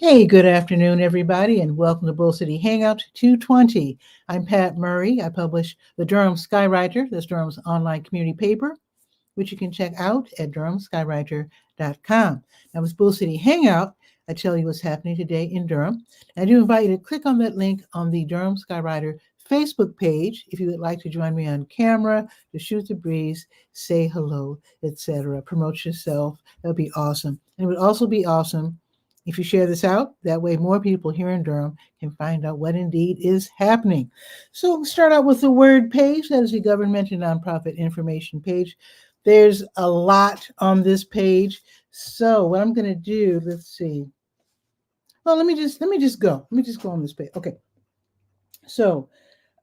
Hey, good afternoon, everybody, and welcome to Bull City Hangout 220. I'm Pat Murray. I publish the Durham Skywriter, that's Durham's online community paper, which you can check out at durhamskywriter.com. Now, with Bull City Hangout, I tell you what's happening today in Durham. I do invite you to click on that link on the Durham Skywriter Facebook page if you would like to join me on camera, to shoot the breeze, say hello, etc. Promote yourself. That would be awesome. And it would also be awesome if you share this out. That way more people here in Durham can find out what indeed is happening. So we'll start out with the word page. That is the government and nonprofit information page. There's a lot on this page. So what I'm going to do, let's see. Well, let me just go. Let me just go on this page. Okay. So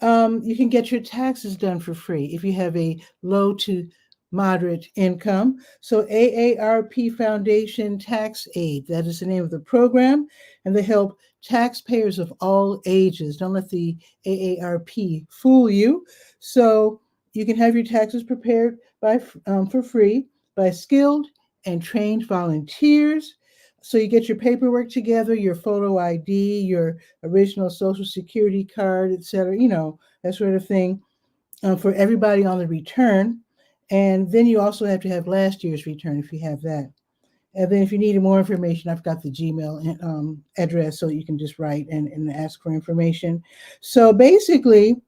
you can get your taxes done for free if you have a low to moderate income. So AARP Foundation Tax Aid, that is the name of the program, and they help taxpayers of all ages. Don't let the AARP fool you. So you can have your taxes prepared for free by skilled and trained volunteers. So you get your paperwork together, your photo ID, your original Social Security card, et cetera, that sort of thing, for everybody on the return. And then you also have to have last year's return if you have that. And then if you need more information, I've got the Gmail address, so you can just write and ask for information. So basically,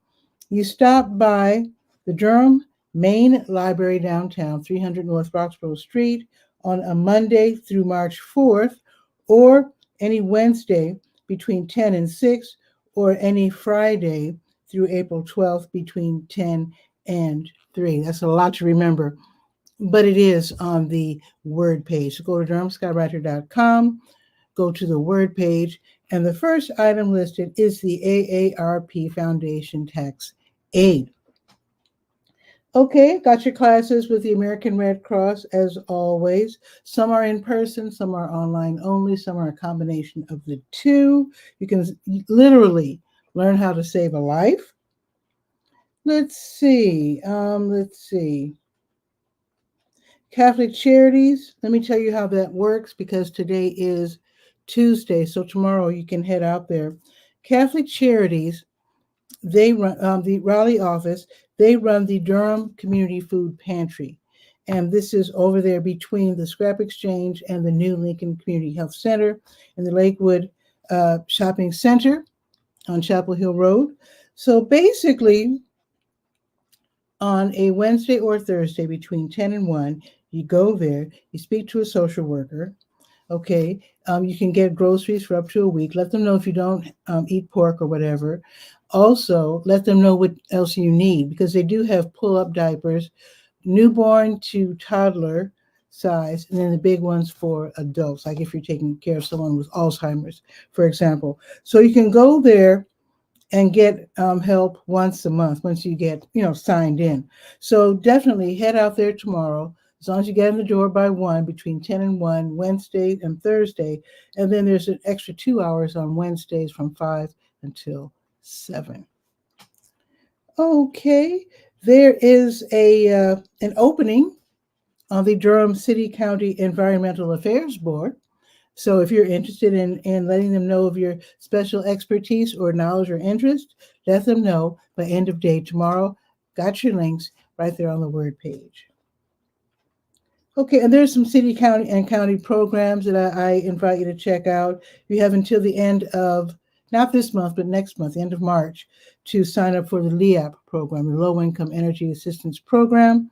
you stop by the Durham Main Library downtown, 300 North Roxborough Street, on a Monday through March 4th, or any Wednesday between 10 and 6, or any Friday through April 12th between 10 and 3. That's a lot to remember, but it is on the word page. So go to durhamskywriter.com, go to the word page, and the first item listed is the AARP Foundation Tax Aid. Okay, got your classes with the American Red Cross as always. Some are in person, some are online only, some are a combination of the two. You can literally learn how to save a life. Let's see. Catholic Charities, let me tell you how that works, because today is Tuesday, so tomorrow you can head out there. Catholic Charities, they run the Raleigh office. They run the Durham Community Food Pantry, and this is over there between the Scrap Exchange and the new Lincoln Community Health Center and the Lakewood Shopping Center on Chapel Hill Road. So basically, on a Wednesday or Thursday between 10 and 1, you go there, you speak to a social worker. Okay, you can get groceries for up to a week. Let them know if you don't eat pork or whatever. Also, let them know what else you need, because they do have pull-up diapers, newborn to toddler size, and then the big ones for adults, like if you're taking care of someone with Alzheimer's, for example. So you can go there and get help once a month once you get signed in. So definitely head out there tomorrow, as long as you get in the door by 1, between 10 and 1, Wednesday and Thursday. And then there's an extra 2 hours on Wednesdays from 5 until 7. Okay, there is an opening on the Durham City County Environmental Affairs Board. So if you're interested in letting them know of your special expertise or knowledge or interest, let them know by end of day tomorrow. Got your links right there on the word page. Okay, and there's some city, county, and county programs that I invite you to check out. You have until the end of, not this month, but next month, the end of March, to sign up for the LEAP program, the Low Income Energy Assistance Program.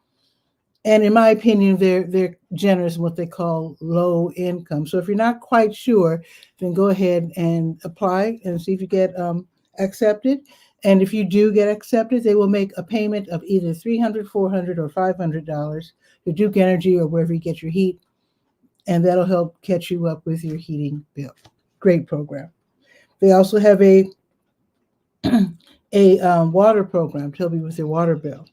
And in my opinion, they're generous in what they call low income. So if you're not quite sure, then go ahead and apply and see if you get accepted. And if you do get accepted, they will make a payment of either $300, $400, or $500 to Duke Energy or wherever you get your heat, and that'll help catch you up with your heating bill. Great program. They also have a water program to help you with your water bill.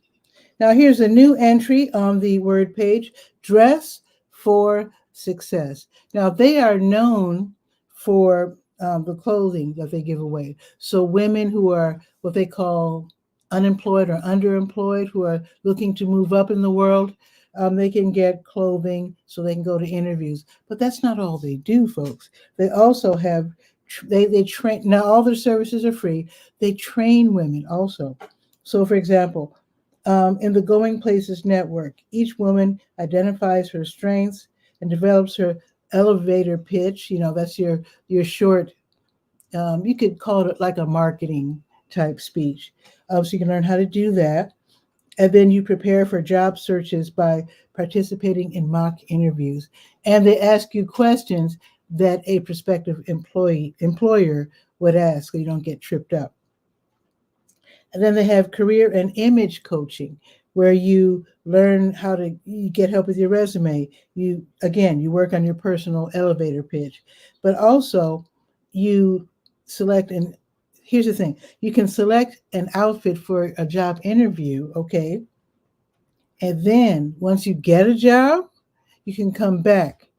Now, here's a new entry on the word page, Dress for Success. Now, they are known for the clothing that they give away. So women who are what they call unemployed or underemployed who are looking to move up in the world, they can get clothing so they can go to interviews. But that's not all they do, folks. They also have, they train, now all their services are free. They train women also. So for example, in the Going Places Network, each woman identifies her strengths and develops her elevator pitch. That's your short, you could call it like a marketing type speech. So you can learn how to do that. And then you prepare for job searches by participating in mock interviews. And they ask you questions that a prospective employer would ask so you don't get tripped up. And then they have career and image coaching, where you learn how to get help with your resume. You work on your personal elevator pitch, but also you select, and here's the thing, you can select an outfit for a job interview, okay? And then once you get a job, you can come back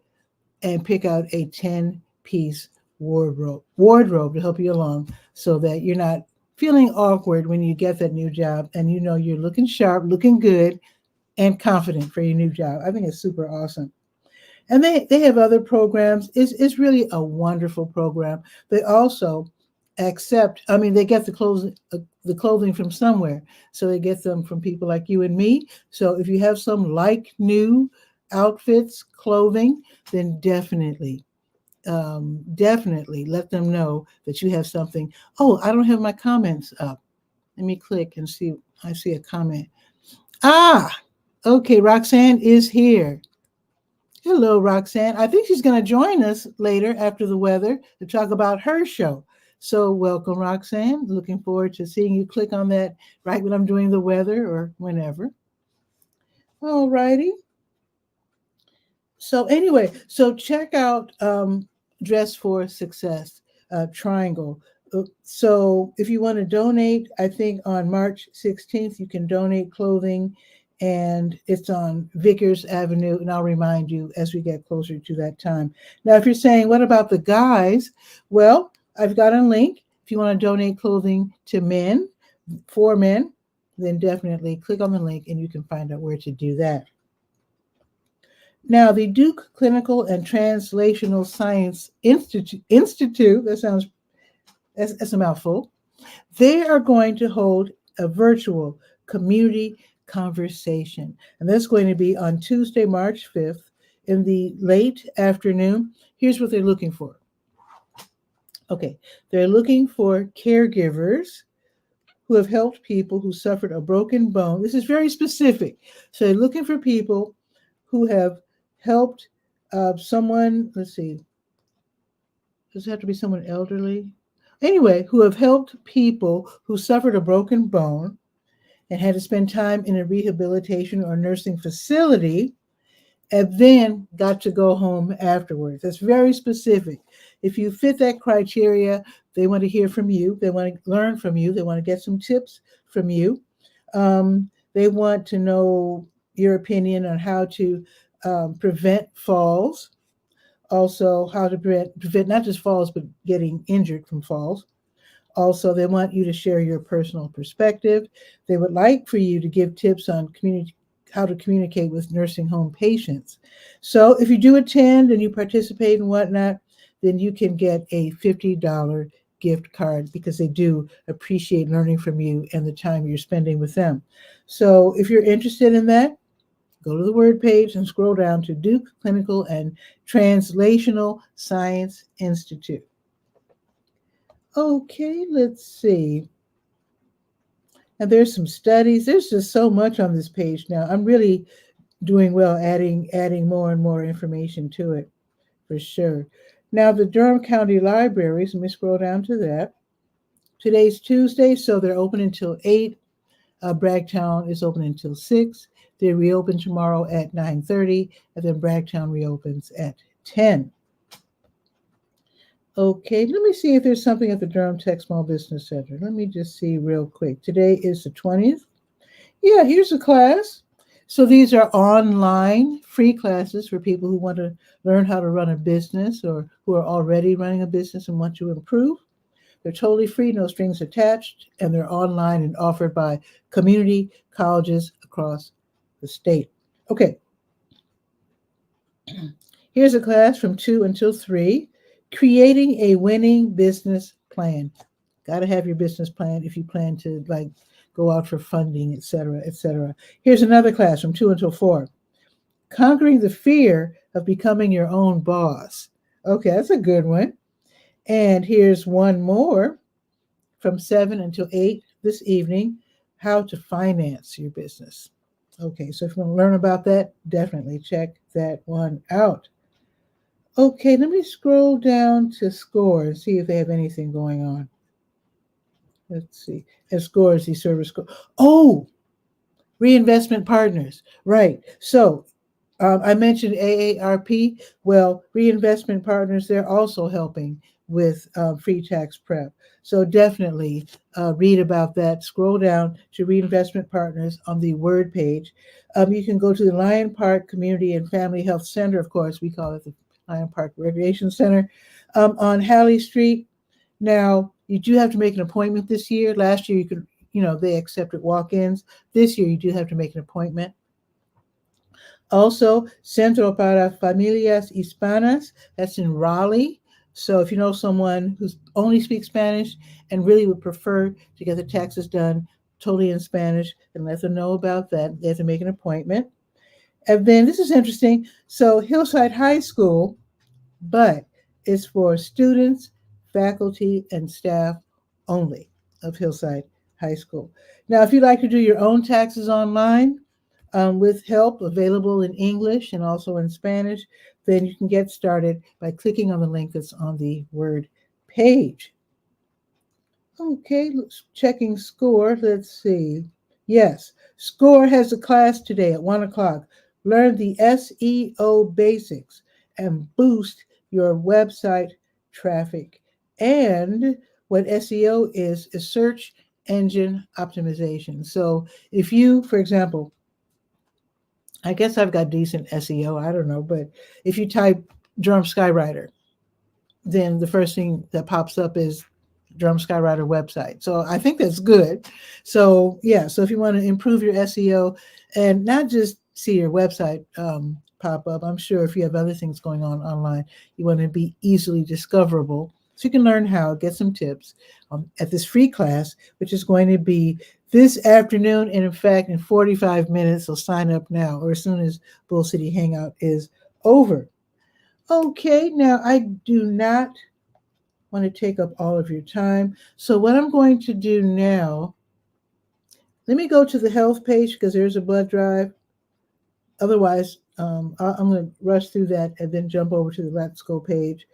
and pick out a 10-piece wardrobe to help you along so that you're not feeling awkward when you get that new job and you're looking sharp, looking good, and confident for your new job. I think it's super awesome. And they have other programs. It's really a wonderful program. They also they get the clothing from somewhere. So they get them from people like you and me. So if you have some like new outfits, clothing, then definitely let them know that you have something. Oh, I don't have my comments up. Let me click and see. I see a comment. Okay, Roxanne is here. Hello, Roxanne. I think she's going to join us later after the weather to talk about her show. So welcome, Roxanne. Looking forward to seeing you click on that right when I'm doing the weather or whenever. All righty. So anyway, check out Dress for Success, Triangle. So if you want to donate, I think on March 16th, you can donate clothing, and it's on Vickers Avenue. And I'll remind you as we get closer to that time. Now, if you're saying, what about the guys? Well, I've got a link. If you want to donate clothing to men, for men, then definitely click on the link and you can find out where to do that. Now, the Duke Clinical and Translational Science Institute, that's a mouthful. They are going to hold a virtual community conversation. And that's going to be on Tuesday, March 5th in the late afternoon. Here's what they're looking for. Okay, they're looking for caregivers who have helped people who suffered a broken bone. This is very specific. So they're looking for people who have helped someone, let's see, does it have to be someone elderly? Anyway, who have helped people who suffered a broken bone and had to spend time in a rehabilitation or nursing facility and then got to go home afterwards. That's very specific. If you fit that criteria, they want to hear from you. They want to learn from you. They want to get some tips from you. They want to know your opinion on how to prevent falls. Also, how to prevent not just falls, but getting injured from falls. Also, they want you to share your personal perspective. They would like for you to give tips on how to communicate with nursing home patients. So if you do attend and you participate and whatnot, then you can get a $50 gift card because they do appreciate learning from you and the time you're spending with them. So if you're interested in that, go to the word page and scroll down to Duke Clinical and Translational Science Institute. Okay, let's see. And there's some studies. There's just so much on this page now. I'm really doing well adding more and more information to it, for sure. Now, the Durham County Libraries, let me scroll down to that. Today's Tuesday, so they're open until 8. Bragtown is open until 6. They reopen tomorrow at 9:30, and then Bragtown reopens at 10. Okay, let me see if there's something at the Durham Tech Small Business Center. Let me just see real quick. Today is the 20th. Yeah, here's a class. So these are online free classes for people who want to learn how to run a business or who are already running a business and want to improve. They're totally free, no strings attached, and they're online and offered by community colleges across the state. Okay. Here's a class from 2 until 3, creating a winning business plan. Got to have your business plan if you plan to like go out for funding, et cetera, et cetera. Here's another class from 2 until 4, conquering the fear of becoming your own boss. Okay, that's a good one. And here's one more from 7 until 8 this evening, how to finance your business. Okay, so if you want to learn about that, definitely check that one out. Okay, let me scroll down to SCORE and see if they have anything going on. Let's see. And SCORE is the service score. Oh, reinvestment partners. Right. So I mentioned AARP. Well, reinvestment partners, they're also helping with free tax prep. So definitely read about that. Scroll down to reinvestment partners on the Word page. You can go to the Lion Park Community and Family Health Center. Of course, we call it the Lion Park Recreation Center on Halley Street. Now, you do have to make an appointment this year. Last year, you could, they accepted walk-ins. This year, you do have to make an appointment. Also, Centro para Familias Hispanas, that's in Raleigh. So if you know someone who only speaks Spanish and really would prefer to get the taxes done totally in Spanish, then let them know about that. They have to make an appointment. And then this is interesting. So Hillside High School, but it's for students, faculty, and staff only of Hillside High School. Now, if you'd like to do your own taxes online, with help available in English and also in Spanish, then you can get started by clicking on the link that's on the Word page. Okay, checking SCORE. Let's see. Yes, SCORE has a class today at 1 o'clock. Learn the SEO basics and boost your website traffic. And what SEO is search engine optimization. So if you, for example, I guess I've got decent SEO, I don't know, but if you type Durham Skywriter, then the first thing that pops up is Durham Skywriter website. So I think that's good. So yeah, so if you want to improve your SEO and not just see your website pop up, I'm sure if you have other things going on online, you want to be easily discoverable. So you can learn how, get some tips at this free class, which is going to be this afternoon, and in fact, in 45 minutes, so sign up now or as soon as Bull City Hangout is over. Okay, now I do not want to take up all of your time. So what I'm going to do now, let me go to the health page because there's a blood drive. Otherwise, I'm going to rush through that and then jump over to the Let's Go page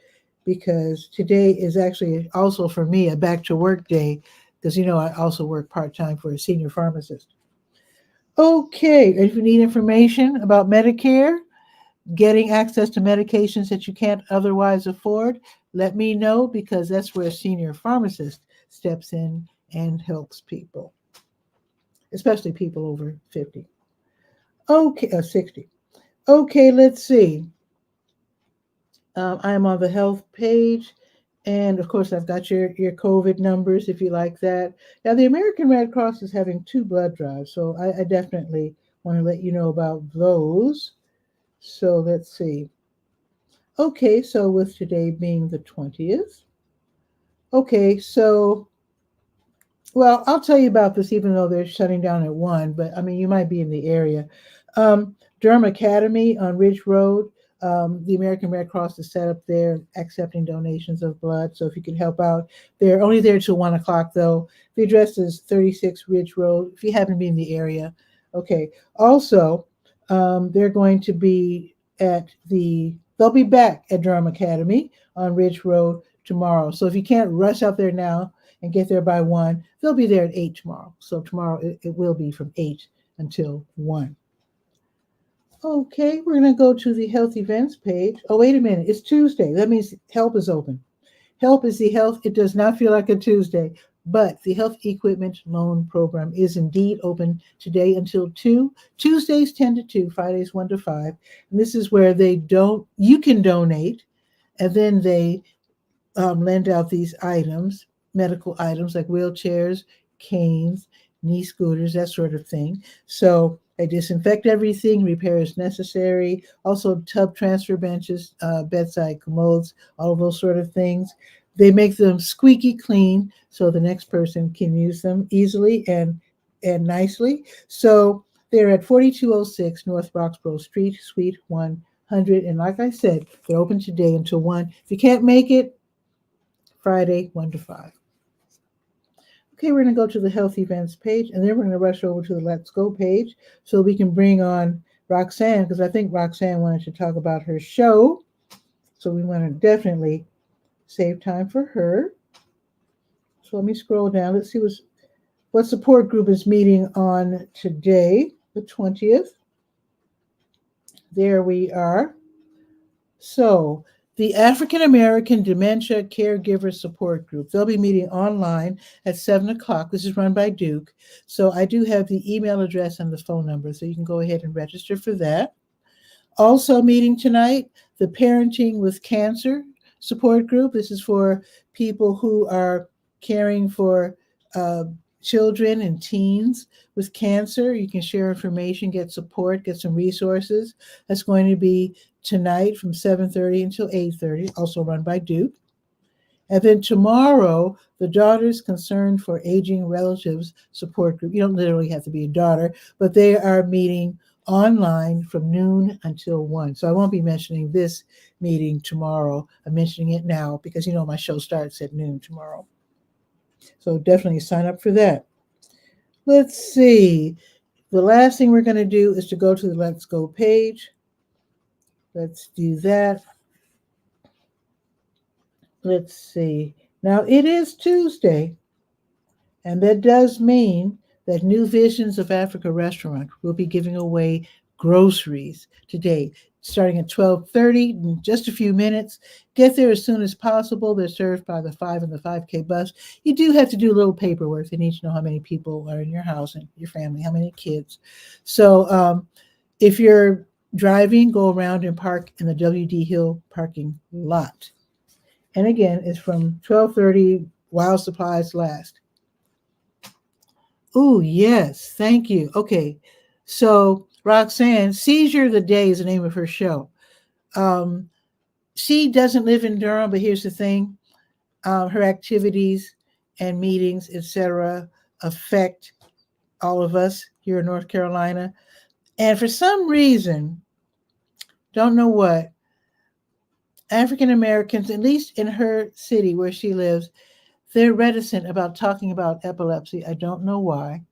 because today is actually also for me a back to work day because, I also work part-time for a senior pharmacist. Okay, if you need information about Medicare, getting access to medications that you can't otherwise afford, let me know because that's where a senior pharmacist steps in and helps people, especially people over 50. Okay, 60. Okay, let's see. I'm on the health page. And of course, I've got your COVID numbers if you like that. Now, the American Red Cross is having 2 blood drives, so I definitely want to let you know about those. So let's see. Okay, so with today being the 20th. Okay, so, well, I'll tell you about this even though they're shutting down at 1, but I mean, you might be in the area. Durham Academy on Ridge Road. The American Red Cross is set up there accepting donations of blood. So if you could help out, they're only there till 1 o'clock though. The address is 36 Ridge Road if you happen to be in the area. Okay. Also, they're going to be they'll be back at Durham Academy on Ridge Road tomorrow. So if you can't rush out there now and get there by 1, they'll be there at 8 tomorrow. So tomorrow it will be from 8 until 1. Okay, we're going to go to the health events page. Oh, wait a minute. It's Tuesday. That means help is open. Help is the health. It does not feel like a Tuesday, but the health equipment loan program is indeed open today until 2. Tuesdays 10 to 2, Fridays 1 to 5. And this is where you can donate, and then they lend out these items. medical items like wheelchairs, canes, knee scooters, that sort of thing. So they disinfect everything, repair as necessary. Also, tub transfer benches, bedside commodes, all of those sort of things. They make them squeaky clean so the next person can use them easily and nicely. So they're at 4206 North Roxborough Street, Suite 100. And like I said, they're open today until 1. If you can't make it, Friday, 1 to 5. Okay, we're going to go to the health events page, and then we're going to rush over to the Let's Go page so we can bring on Roxanne, because I think Roxanne wanted to talk about her show. So we want to definitely save time for her. So let me scroll down. Let's see what support group is meeting on today, the 20th. There we are. So the African American Dementia Caregiver Support Group, they'll be meeting online at 7 o'clock. This is run by Duke. So I do have the email address and the phone number, so you can go ahead and register for that. Also meeting tonight, the Parenting with Cancer Support Group. This is for people who are caring for children and teens with cancer. You can share information, get support, get some resources. That's going to be tonight from 7:30 until 8:30, also run by Duke. And then tomorrow, the Daughters Concerned for Aging Relatives Support Group. You don't literally have to be a daughter, but they are meeting online from noon until 1. So I won't be mentioning this meeting tomorrow. I'm mentioning it now because, you know, my show starts at noon tomorrow. So definitely sign up for that. Let's see. The last thing we're going to do is to go to the Let's Go page. Let's do that. Let's see. Now it is Tuesday, and that does mean that New Visions of Africa restaurant will be giving away groceries today, starting at 12:30 in just a few minutes. Get there as soon as possible. They're served by the 5 and the 5K bus. You do have to do a little paperwork. They need to know how many people are in your house and your family, how many kids. So if you're driving, go around and park in the W.D. Hill parking lot. And again, it's from 12:30 while supplies last. Oh, yes. Thank you. Okay. So Roxanne, Seizure of the Day is the name of her show. She doesn't live in Durham, but here's the thing. Her activities and meetings, etc., affect all of us here in North Carolina. And for some reason, don't know what, African Americans, at least in her city where she lives, they're reticent about talking about epilepsy. I don't know why,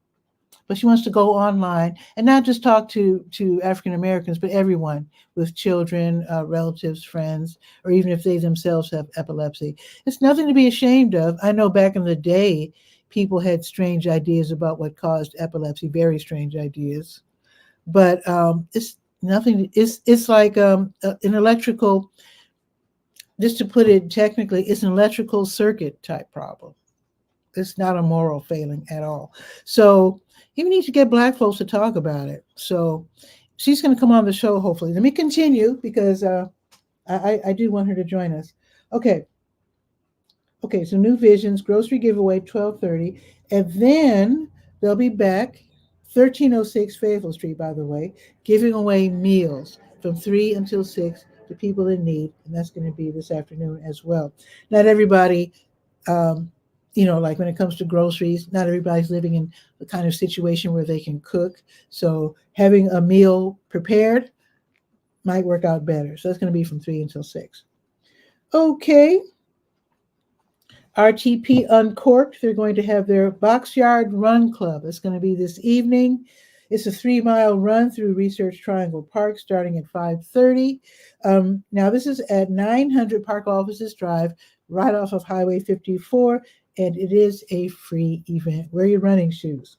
but she wants to go online and not just talk to African Americans, but everyone with children, relatives, friends, or even if they themselves have epilepsy. It's nothing to be ashamed of. I know back in the day, people had strange ideas about what caused epilepsy, very strange ideas, but it's nothing. It's like an electrical. Just to put it technically, it's an electrical circuit type problem. It's not a moral failing at all. So you need to get Black folks to talk about it. So she's going to come on the show, hopefully. Let me continue because I do want her to join us. Okay, so New Visions, grocery giveaway, 12:30. And then they'll be back, 1306 Fayetteville Street, by the way, giving away meals from 3 until 6 to people in need, and that's going to be this afternoon as well. Not everybody, like when it comes to groceries, not everybody's living in the kind of situation where they can cook. So having a meal prepared might work out better. So that's going to be from 3 until 6. Okay. RTP Uncorked, they're going to have their Boxyard Run Club. It's going to be this evening. It's a 3-mile run through Research Triangle Park starting at 5:30. Now, this is at 900 Park Offices Drive, right off of Highway 54, and it is a free event. Wear your running shoes.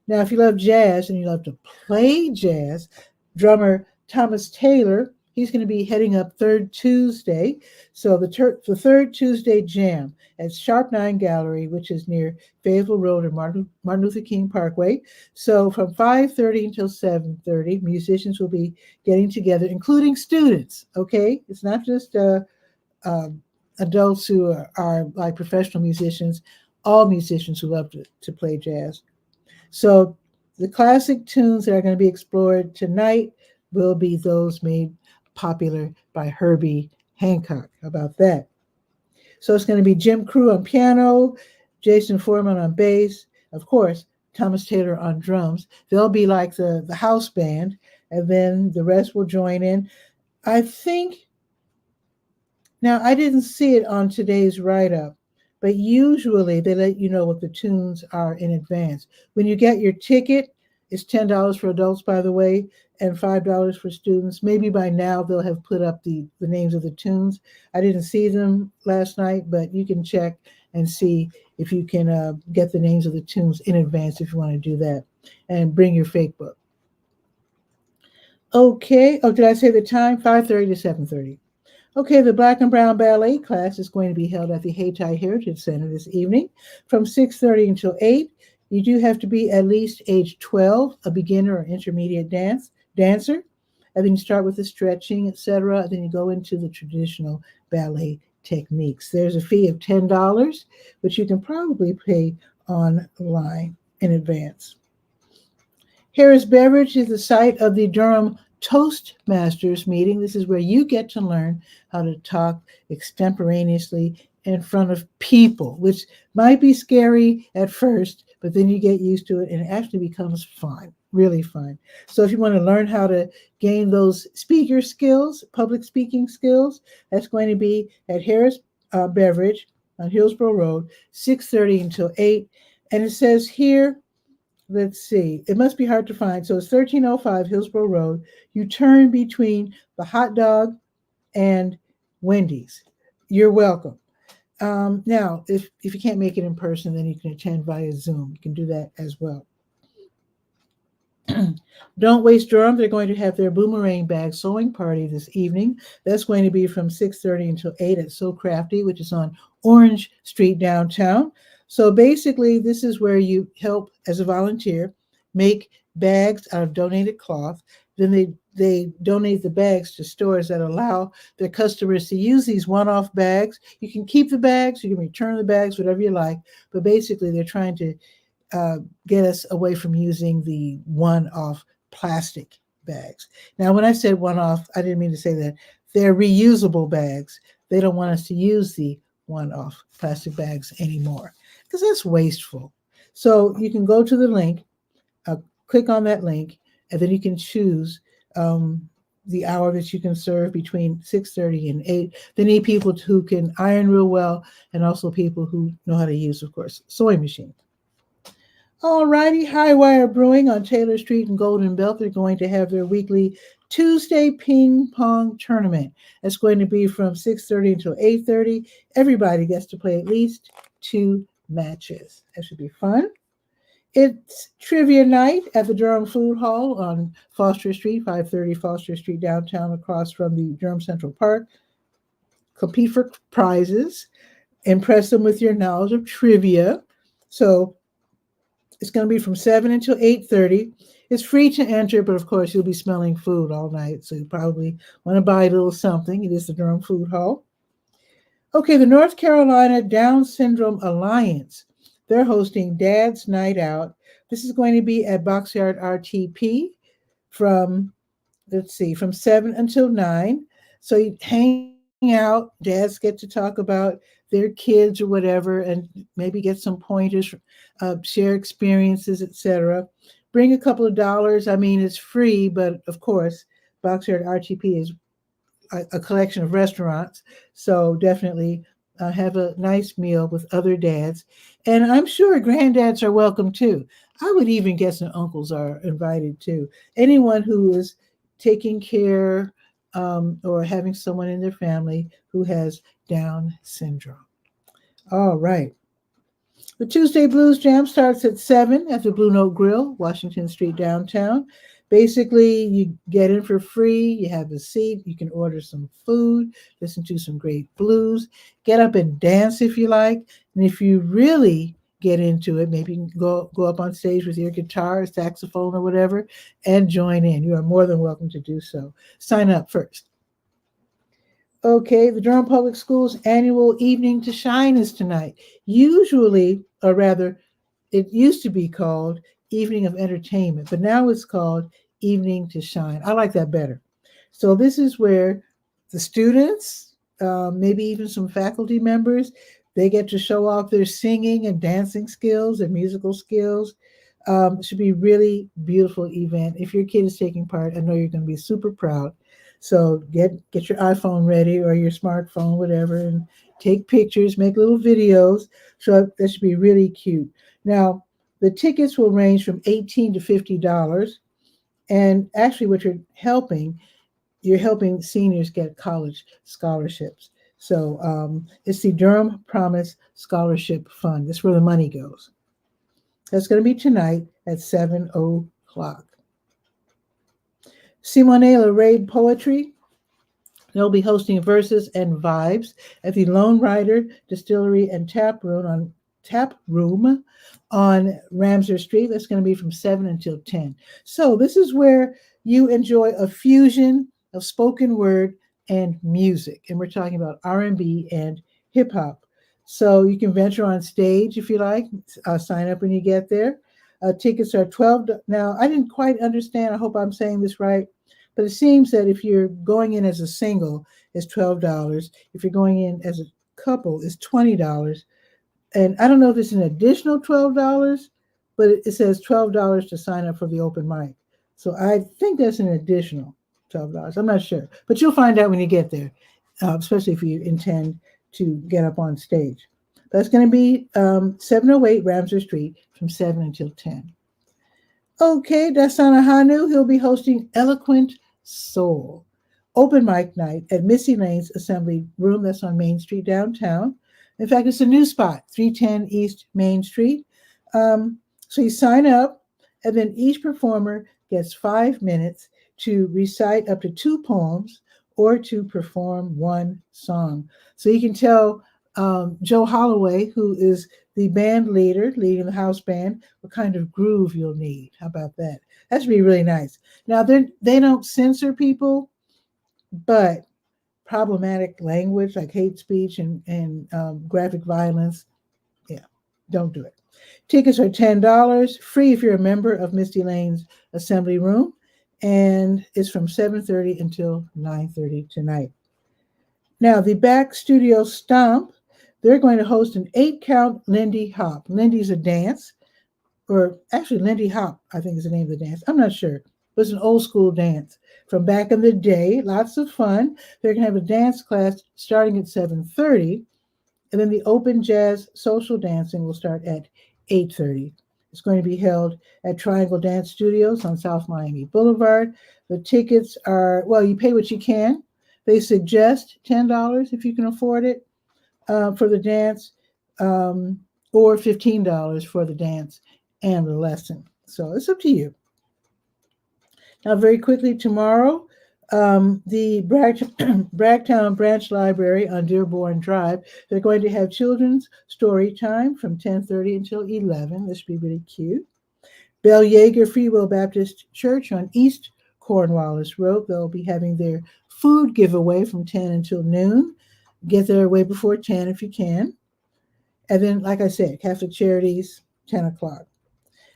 Now, if you love jazz and you love to play jazz, drummer Thomas Taylor, he's going to be heading up Third Tuesday. So the Third Tuesday Jam at Sharp 9 Gallery, which is near Fayetteville Road and Martin Luther King Parkway. So from 5:30 until 7:30, musicians will be getting together, including students, okay? It's not just adults who are like professional musicians, all musicians who love to play jazz. So the classic tunes that are going to be explored tonight will be those made popular by Herbie Hancock. How about that? So it's going to be Jim Crew on piano, Jason Foreman on bass, of course, Thomas Taylor on drums. They'll be like the house band, and then the rest will join in. I think, now I didn't see it on today's write-up, but usually they let you know what the tunes are in advance. When you get your ticket, it's $10 for adults, by the way, and $5 for students. Maybe by now they'll have put up the names of the tunes. I didn't see them last night, but you can check and see if you can get the names of the tunes in advance if you want to do that. And bring your fake book. Okay. Oh, did I say the time? 5:30 to 7:30. Okay, the Black and Brown Ballet class is going to be held at the Hayti Heritage Center this evening from 6:30 until 8. You do have to be at least age 12, a beginner or intermediate dancer. And then you start with the stretching, etc. Then you go into the traditional ballet techniques. There's a fee of $10, which you can probably pay online in advance. Harris Beverage is the site of the Durham Toastmasters meeting. This is where you get to learn how to talk extemporaneously in front of people, which might be scary at first, but then you get used to it and it actually becomes fun, really fun. So if you want to learn how to gain those speaker skills, public speaking skills, that's going to be at Harris Beverage on Hillsborough Road, 6:30 until 8. And it says here, let's see, it must be hard to find. So it's 1305 Hillsborough Road. You turn between the hot dog and Wendy's. You're welcome. Now, if you can't make it in person, then you can attend via Zoom. You can do that as well. Don't Waste Durham. They're going to have their boomerang bag sewing party this evening. That's going to be from 6:30 until 8 at So Crafty, which is on Orange Street downtown. So basically, this is where you help as a volunteer make bags out of donated cloth. Then they donate the bags to stores that allow their customers to use these one-off bags. You can keep the bags, you can return the bags, whatever you like. But basically, they're trying to get us away from using the one-off plastic bags. Now, when I said one-off, I didn't mean to say that. They're reusable bags. They don't want us to use the one-off plastic bags anymore because that's wasteful. So you can go to the link, click on that link, and then you can choose the hour that you can serve between 6:30 and 8. They need people who can iron real well and also people who know how to use, of course, sewing machines. All righty, Highwire Brewing on Taylor Street and Golden Belt. They're going to have their weekly Tuesday ping pong tournament. That's going to be from 6:30 until 8:30. Everybody gets to play at least 2 matches. That should be fun. It's trivia night at the Durham Food Hall on Foster Street, 530 Foster Street downtown, across from the Durham Central Park. Compete for prizes. Impress them with your knowledge of trivia. So it's going to be from 7 until 8:30. It's free to enter, but of course you'll be smelling food all night, so you probably want to buy a little something. It is the Durham Food Hall. Okay, the North Carolina Down Syndrome Alliance. They're hosting Dad's Night Out. This is going to be at Boxyard RTP from 7 until 9. So you hang out, dads get to talk about their kids or whatever, and maybe get some pointers, share experiences, etc. Bring a couple of dollars. I mean, it's free, but of course, Boxyard RTP is a collection of restaurants. So definitely have a nice meal with other dads. And I'm sure granddads are welcome too. I would even guess that uncles are invited too. Anyone who is taking care or having someone in their family who has Down syndrome. All right. The Tuesday Blues Jam starts at 7 at the Blue Note Grill, Washington Street downtown. Basically, you get in for free. You have a seat. You can order some food, listen to some great blues, get up and dance if you like. And if you really get into it, maybe you can go up on stage with your guitar, saxophone, or whatever, and join in. You are more than welcome to do so. Sign up first. Okay, the Durham Public Schools annual Evening to Shine is tonight. Usually, or rather, it used to be called Evening of Entertainment, but now it's called Evening to Shine. I like that better. So this is where the students, maybe even some faculty members, they get to show off their singing and dancing skills and musical skills. It should be really beautiful event. If your kid is taking part, I know you're going to be super proud. So get your iPhone ready or your smartphone, whatever, and take pictures, make little videos. So that should be really cute. Now, the tickets will range from $18 to $50. And actually, what you're helping seniors get college scholarships. So it's the Durham Promise Scholarship Fund. That's where the money goes. That's going to be tonight at 7 o'clock. 𝗕𝗓𝗟𝗟𝗟 Poetry. They'll be hosting Verses and Vibes at the Lone Rider Distillery and Tap Room on Ramsar Street. That's going to be from 7 until 10. So this is where you enjoy a fusion of spoken word and music. And we're talking about R&B and hip hop. So you can venture on stage if you like. Sign up when you get there. Tickets are $12. Now, I didn't quite understand. I hope I'm saying this right. But it seems that if you're going in as a single, it's $12. If you're going in as a couple, it's $20. And I don't know if it's an additional $12, but it says $12 to sign up for the open mic. So I think that's an additional $12. I'm not sure. But you'll find out when you get there, especially if you intend to get up on stage. That's going to be 708 Ramsar Street from 7 until 10. Okay, Dasana Hanu, he'll be hosting Eloquent Soul open mic night at Missy Lane's Assembly Room. That's on Main Street downtown. In fact, it's a new spot, 310 East Main Street. So you sign up, and then each performer gets 5 minutes to recite up to 2 poems or to perform 1 song. So you can tell Joe Holloway, who is the band leader, leading the house band, what kind of groove you'll need. How about that? That should be really nice. Now, they don't censor people, but problematic language like hate speech and graphic violence, yeah, don't do it. Tickets are $10, free if you're a member of Misty Lane's Assembly Room, and it's from 7:30 until 9:30 tonight. Now, the Back Studio Stomp, they're going to host an 8-count Lindy Hop. Lindy's a dance, or actually Lindy Hop, I think is the name of the dance. I'm not sure. But it's an old school dance from back in the day. Lots of fun. They're going to have a dance class starting at 7:30, and then the open jazz social dancing will start at 8:30. It's going to be held at Triangle Dance Studios on South Miami Boulevard. The tickets are, well, you pay what you can. They suggest $10 if you can afford it for the dance, or $15 for the dance and the lesson. So it's up to you. Now, very quickly, tomorrow, the Bragtown Branch Library on Dearborn Drive, they're going to have children's story time from 10:30 until 11. This should be really cute. Bell Yeager Free Will Baptist Church on East Cornwallis Road, they'll be having their food giveaway from 10 until noon. Get there way before 10 if you can. And then, like I said, Catholic Charities, 10 o'clock.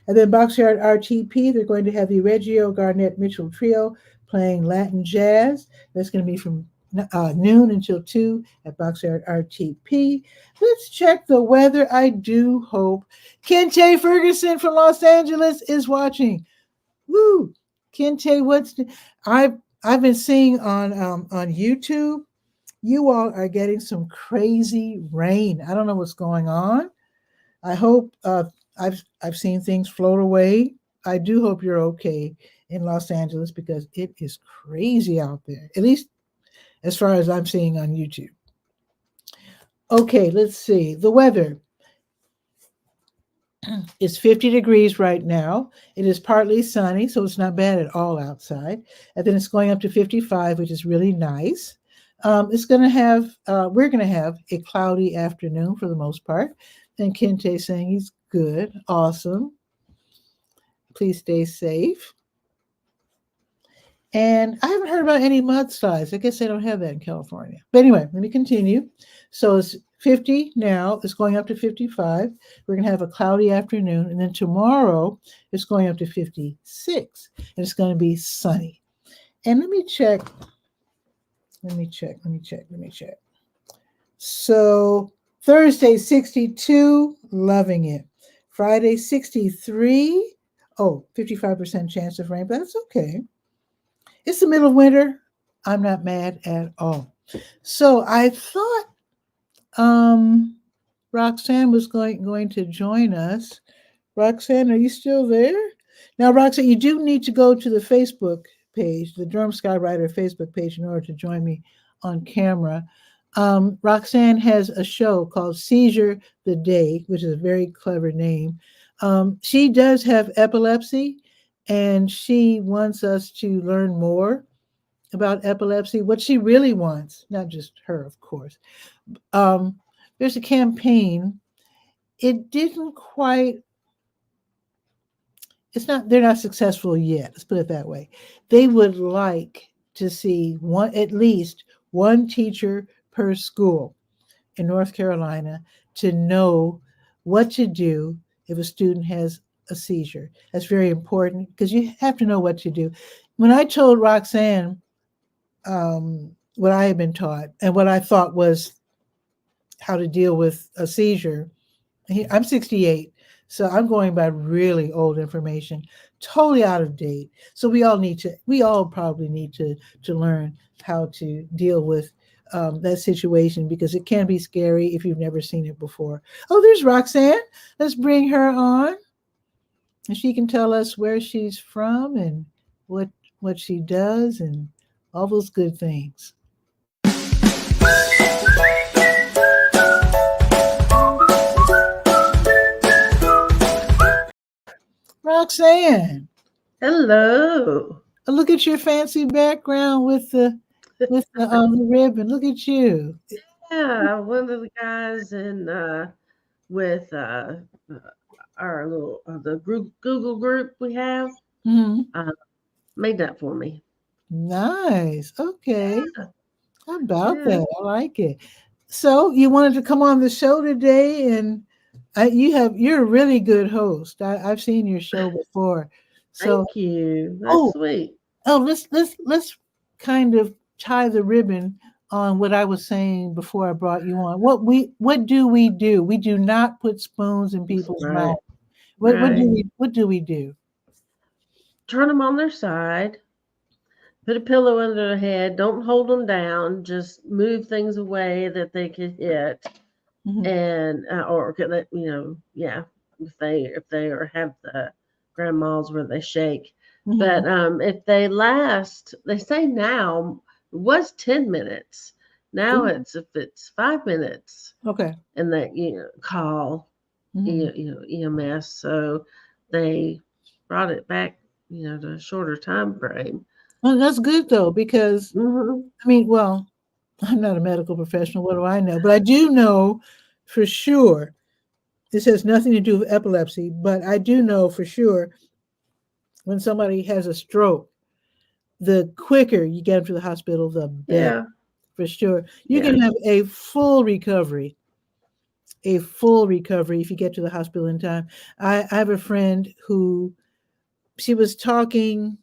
And then Boxyard RTP, they're going to have the Reggio Garnett Mitchell Trio playing Latin jazz. That's going to be from noon until 2 at Boxyard RTP. Let's check the weather. I do hope Kente Ferguson from Los Angeles is watching. Woo! Kente, I've been seeing on YouTube, you all are getting some crazy rain. I don't know what's going on. I hope I've seen things float away. I do hope you're okay in Los Angeles because it is crazy out there, at least as far as I'm seeing on YouTube. Okay, let's see. The weather is 50 degrees right now. It is partly sunny, so it's not bad at all outside. And then it's going up to 55, which is really nice. We're going to have a cloudy afternoon for the most part. And Kente saying he's good. Awesome. Please stay safe. And I haven't heard about any mudslides. I guess they don't have that in California. But anyway, let me continue. So it's 50 now. It's going up to 55. We're going to have a cloudy afternoon. And then tomorrow it's going up to 56. And it's going to be sunny. And let me check. So Thursday, 62, loving it. Friday, 63. Oh, 55% chance of rain, but that's okay. It's the middle of winter. I'm not mad at all. So I thought Roxanne was going to join us. Roxanne, are you still there? Now, Roxanne, you do need to go to the Facebook page, the Durham Skywriter Facebook page, in order to join me on camera. Roxanne has a show called Seizure the Day, which is a very clever name. She does have epilepsy, and she wants us to learn more about epilepsy, what she really wants, not just her, of course. There's a campaign. It didn't quite, they're not successful yet. Let's put it that way. They would like to see at least one teacher per school in North Carolina to know what to do if a student has a seizure. That's very important because you have to know what to do. When I told Roxanne what I had been taught and what I thought was how to deal with a seizure, I'm 68, so I'm going by really old information, totally out of date. So we all probably need to learn how to deal with that situation, because it can be scary if you've never seen it before. Oh, there's Roxanne. Let's bring her on, and she can tell us where she's from and what she does and all those good things. Roxanne. Hello. Look at your fancy background with the ribbon. Look at you. Yeah, one of the guys with our little the group Google group we have made that for me. Nice. Okay. Yeah, How about yeah. that? I like it. So you wanted to come on the show today, and you're a really good host. I've seen your show before. So Thank you. That's oh sweet. let's kind of tie the ribbon on what I was saying before I brought you on. What do? We do not put spoons in people's Right, mouths. right. What do we do? Turn them on their side. Put a pillow under their head. Don't hold them down. Just move things away that they could hit, Mm-hmm. and or could let yeah. If they or have the grandmas where they shake. Mm-hmm. But if they last, they say now it was 10 minutes. Now Ooh, if it's 5 minutes, okay. and they call Mm-hmm. EMS, so they brought it back to a shorter time frame. Well, that's good though, because Hmm. I mean, well, I'm not a medical professional. What do I know? But I do know for sure. This has nothing to do with epilepsy, but I do know for sure when somebody has a stroke, the quicker you get them to the hospital, the better. Yeah, For sure. You yeah, can have a full recovery if you get to the hospital in time. I have a friend who, she was talking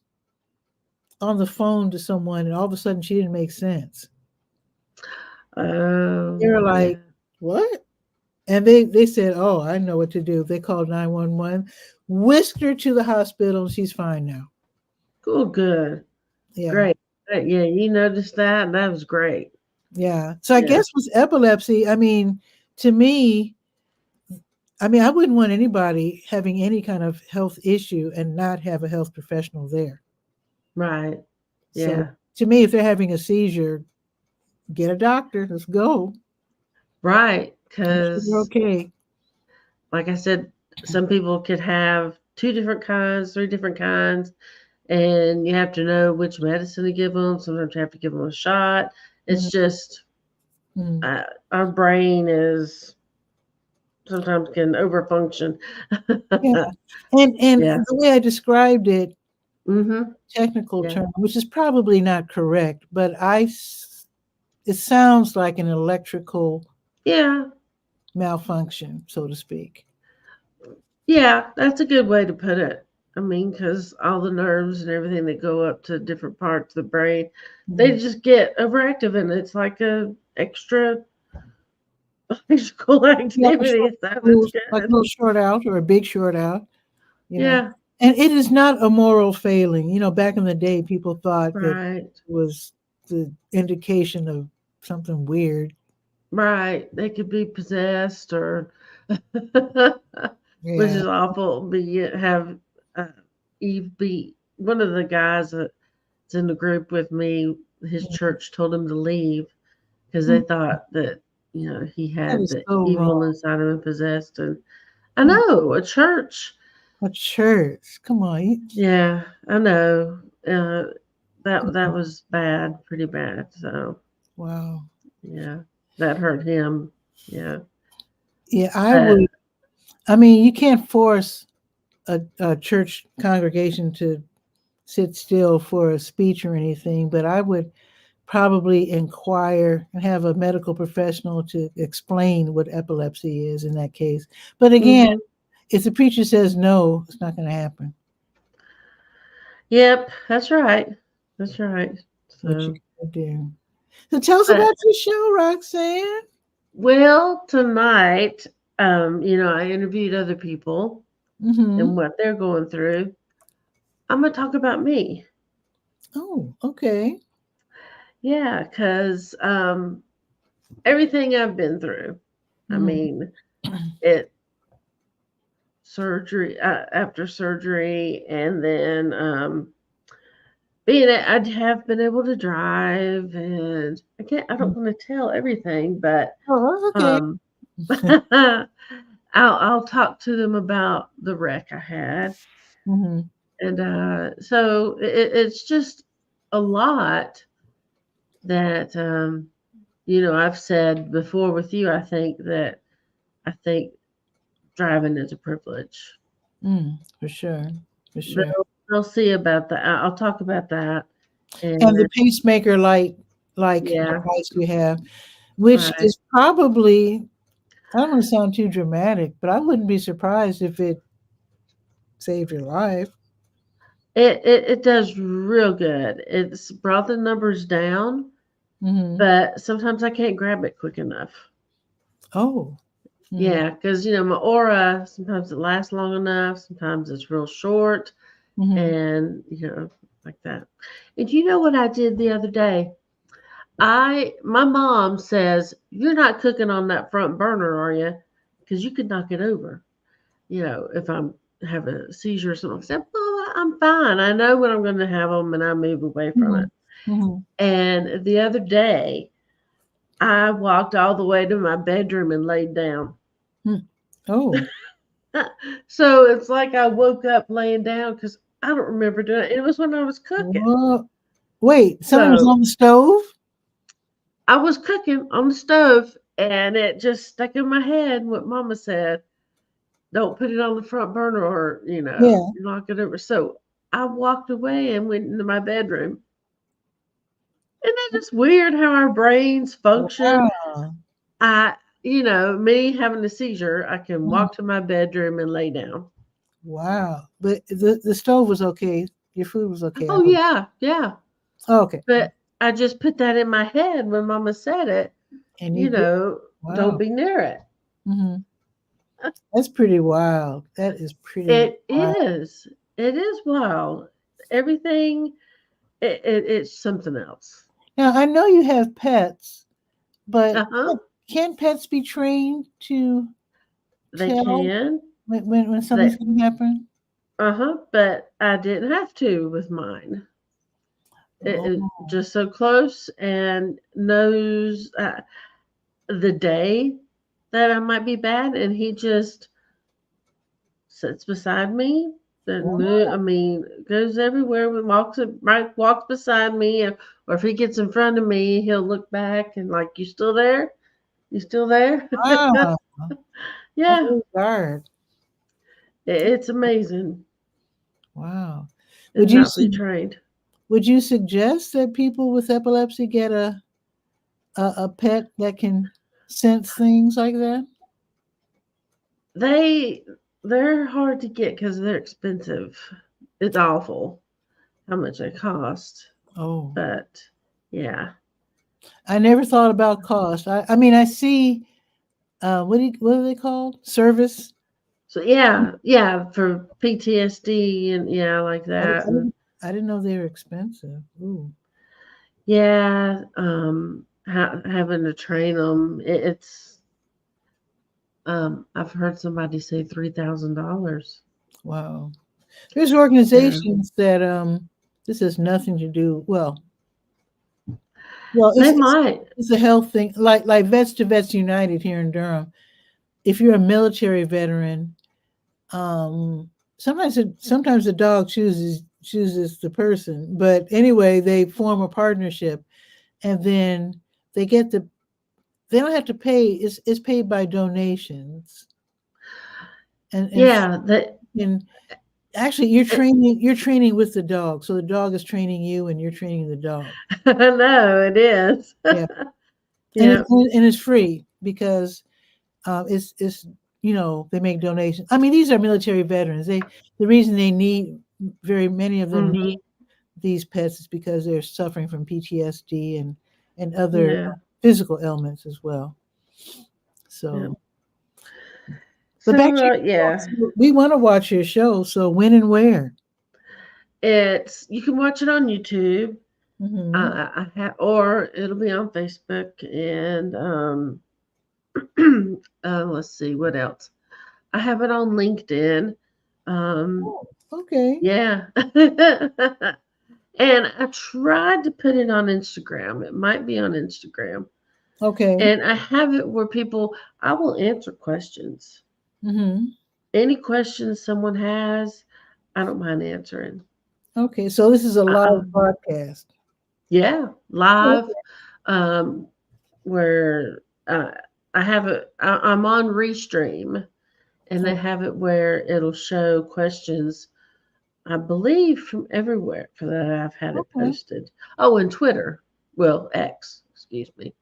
on the phone to someone, and all of a sudden she didn't make sense. They were yeah. like, what? And they said, oh, I know what to do. They called 911, whisked her to the hospital, and she's fine now. Cool, good. Yeah. Great. Yeah, you noticed that? That was great. Yeah. So I Yeah. guess with epilepsy, I mean, to me, I mean, I wouldn't want anybody having any kind of health issue and not have a health professional there. Right. So Yeah. to me, if they're having a seizure, get a doctor. Let's go. Right. Make sure they're Because, okay. like I said, some people could have two different kinds, three different kinds, and you have to know which medicine to give them. Sometimes you have to give them a shot. It's Mhm, just mhm. our brain is sometimes can overfunction. Yeah. And Yeah. the way I described it, Mm-hmm. technical Yeah. term, which is probably not correct, but it sounds like an electrical Yeah. malfunction, so to speak. Yeah. That's a good way to put it. I mean, because all the nerves and everything that go up to different parts of the brain, they Mhm. just get overactive, and it's like a extra physical Yeah, a short, activity. So that's like a good. little short out or a big short out, you know. Yeah. And it is not a moral failing. Back in the day, people thought that it Right. was the indication of something weird. Right. They could be possessed or, which Yeah. is awful. Have uh, Eve be one of the guys that's in the group with me. His church told him to leave because they Mm, thought that he that had is the so wrong. evil inside of him possessed. And I Mm, know a church. a church. Come on. Yeah, I know. That was bad, pretty bad. So Wow. yeah, that hurt him. Yeah, Yeah, I but would. I mean, you can't force a church congregation to sit still for a speech or anything, but I would probably inquire and have a medical professional to explain what epilepsy is in that case. But again, hmm if the preacher says no, it's not going to happen. yep, that's right. That's right. What you So, gonna do? So tell us but about your show, Roxanne. well, tonight, I interviewed other people Mm-hmm. and what they're going through. I'm gonna talk about me. Oh, okay. Yeah, because everything I've been through. I Mm-hmm. mean, it surgery after surgery, and then I have been able to drive, and I don't want to tell everything, but Oh, that's um, I'll talk to them about the wreck I had, okay. and so it's just a lot that I've said before with you. I think driving is a privilege. For sure. For sure. They'll see about that. I'll talk about that, And the and pacemaker like yeah, device you have, which right. is probably, I don't want to sound too dramatic, but I wouldn't be surprised if it saved your life. It does real good. It's brought the numbers down, Hmm. but sometimes I can't grab it quick enough. Oh. Hmm. Yeah, because my aura sometimes it lasts long enough, sometimes it's real short, Hmm. and like that. And you know what I did the other day? My mom says you're not cooking on that front burner, are you? Because you could knock it over. If I'm have a seizure or something. I said, Mama, I'm fine. I know when I'm going to have them, and I move away from Hmm. it. Hmm. And the other day, I walked all the way to my bedroom and laid down. Oh. So it's like I woke up laying down because I don't remember doing it. It was when I was cooking. Well, wait, someone was So on the stove? I was cooking on the stove, and it just stuck in my head what Mama said. Don't put it on the front burner, or Yeah. knock it over. So I walked away and went into my bedroom. Isn't that just weird how our brains function? Wow. Me having a seizure, I can Mhm. walk to my bedroom and lay down. Wow. But the stove was okay. Your food was okay. I Oh hope. yeah, yeah. Oh, okay. But I just put that in my head when Mama said it. And you did. Don't Wow. be near it. Hmm. That's pretty wild. That is pretty It wild. is. It is wild. Everything. It's something else. Now, I know you have pets, but Uh huh. can pets be trained to They tell can. when something's They. going to happen? But I didn't have to with mine. It Oh, just so close and knows the day that I might be bad, and he just sits beside me. Doesn't move. wow. I mean, goes everywhere. Walks beside me, or if he gets in front of me, he'll look back and like, "You still there? You still there?" Wow. Yeah, Oh, guard. it's amazing. Wow. Would and you not be trained. would you suggest that people with epilepsy get a pet that can sense things like that? They're hard to get because they're expensive. It's awful how much they cost. Oh, But yeah. I never thought about cost. I mean, I see. What are they called? Service. So yeah, for PTSD and yeah, like I, that. I And didn't, I didn't know they were expensive. Ooh. yeah, having to train them. It's I've heard somebody say $3,000. Wow. There's Yeah. organizations that this has nothing to do. Well, They might. it's a health thing, like Vets to Vets United here in Durham. If you're a military veteran, sometimes the dog chooses the person. But anyway, they form a partnership, and then they get they don't have to pay. It's paid by donations, Yeah, that and actually you're training with the dog, so the dog is training you, and you're training the dog. no, it is. Yeah, and Yeah. it's free because it's they make donations. I mean, these are military veterans. The reason they need very many of them Hmm. need these pets is because they're suffering from PTSD and other Yeah. physical ailments as well. Yeah. So, but back to So your yeah, show. We want to watch your show. So when and where? you can watch it on YouTube. Hmm. Or it'll be on Facebook and let's see what else. I have it on LinkedIn. Um, Oh, okay. yeah. And I tried to put it on Instagram. It might be on Instagram. Okay. And I have it where I will answer questions. Hmm. Any questions someone has, I don't mind answering. Okay. So this is a live Um, broadcast. yeah, Oh, live. Um, where I have it, I'm on Restream, and they okay. have it where it'll show questions, I believe, from everywhere that I've had it Okay. posted. Oh, and Twitter. Well, X, excuse me.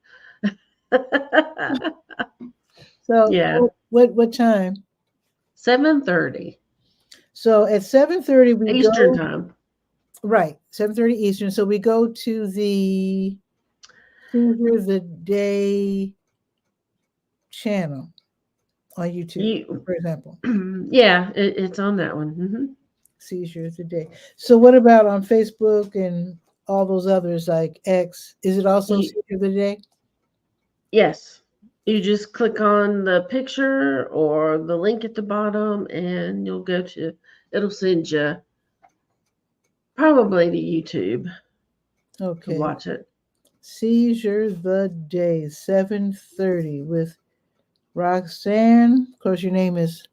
So Yeah, what time? 7:30 So at 7:30 we Eastern go time. right, 7:30 Eastern. So we go to the Caesar the Day channel on YouTube, You, for example. yeah, it's on that one. Caesar the Day. So what about on Facebook and all those others like X? Is it also You, Caesar the Day? yes, you just click on the picture or the link at the bottom, and it'll send you probably to YouTube to Okay. watch it. Caesar the Day, 7:30 with Roxanne. Of course, your name is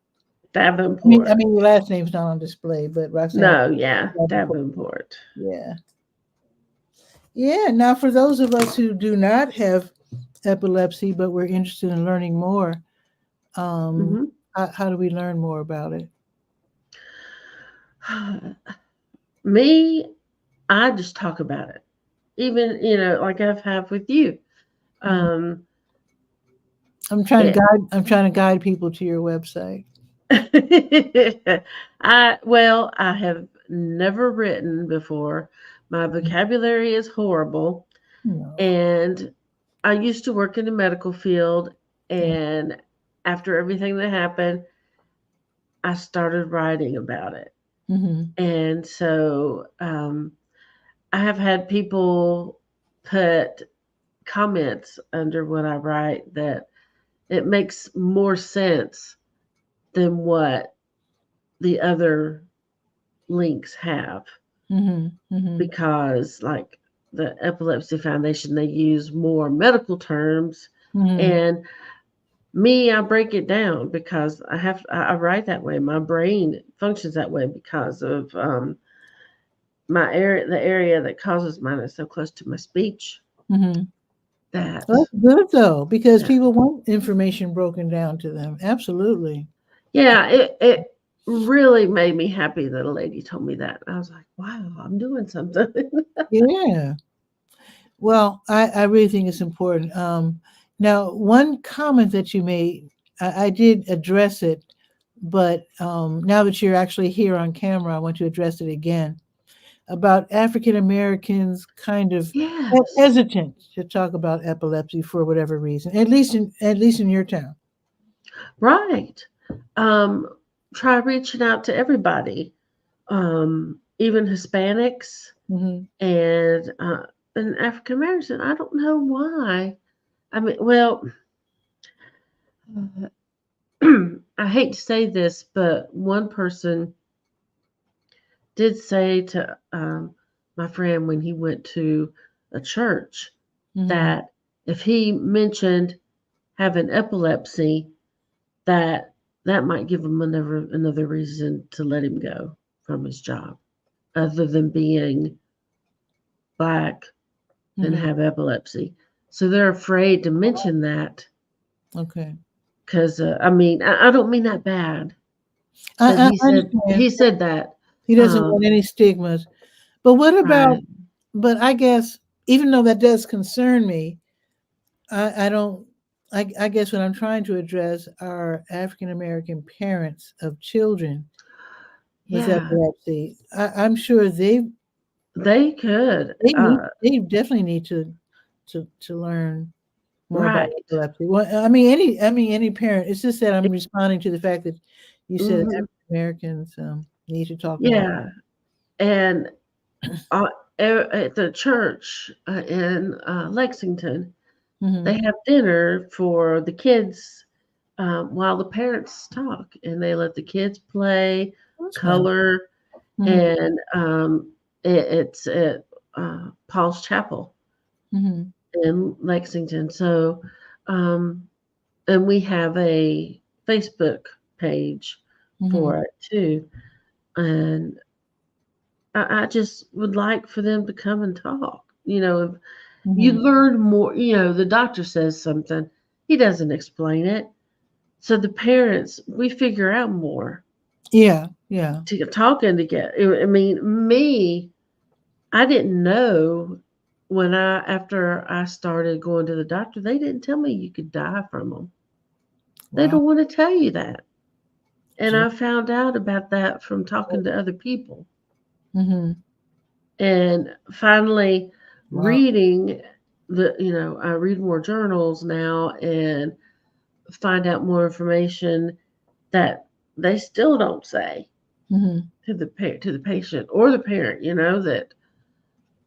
I Davenport. mean, your last name's not on display, but Roxanne. No, yeah, Davenport. Davenport. Yeah. Yeah. Now, for those of us who do not have epilepsy, but we're interested in learning more, um, Hmm. how do we learn more about it? Me, I just talk about it. Even, like I've had with you. Mhm. Um, I'm trying to it, guide. I'm trying to guide people to your website. I have never written before. My vocabulary is horrible. No. And I used to work in the medical field. And after everything that happened, I started writing about it. Mm-hmm. And so I have had people put comments under what I write that it makes more sense than what the other links have, Mm-hmm. Mm-hmm. because like the Epilepsy Foundation, they use more medical terms, Mm-hmm. and me, I break it down because I write that way. My brain functions that way because of the area that causes mine is so close to my speech Mm-hmm. that Well, that's good though, because yeah. people want information broken down to them. Absolutely. Yeah, it really made me happy that a lady told me that. I was like, wow, I'm doing something. Yeah. Well, I really think it's important. Now, one comment that you made, I did address it, but now that you're actually here on camera, I want to address it again about African Americans kind of Yes, hesitant to talk about epilepsy for whatever reason, at least in your town. right. Um, Try reaching out to everybody, even Hispanics Hmm. and African Americans. I don't know why. I mean, well, I hate to say this, but one person did say to my friend when he went to a church Hmm. that if he mentioned having epilepsy, that that might give him another reason to let him go from his job, other than being black and Hmm. have epilepsy. So they're afraid to mention that Okay. because I mean I don't mean that bad, but I understand. he said that. He doesn't want Um, any stigmas. But what about, right? but I guess, even though that does concern me, I don't, I guess what I'm trying to address are African American parents of children with Yeah, epilepsy. I'm sure they could. they definitely need to learn more about Right. epilepsy. Well, I mean any parent. It's just that I'm responding to the fact that you said Hmm. African Americans need to talk more. Yeah, and uh, at the church in Lexington, Hmm. they have dinner for the kids while the parents talk, and they let the kids play, That's nice. color, Hmm. and it's at Paul's Chapel Hmm. in Lexington. So, um, and we have a Facebook page Hmm. for it too, and I just would like for them to come and talk. If you Hmm. learn more, the doctor says something, he doesn't explain it. So the parents, we figure out more Yeah, yeah. to talking together. I mean, me, I didn't know after I started going to the doctor, they didn't tell me you could die from them. They Wow. don't want to tell you that. And Gee. I found out about that from talking to other people. Hmm. And finally Wow. reading I read more journals now and find out more information that they still don't say Hmm. to the patient or the parent, that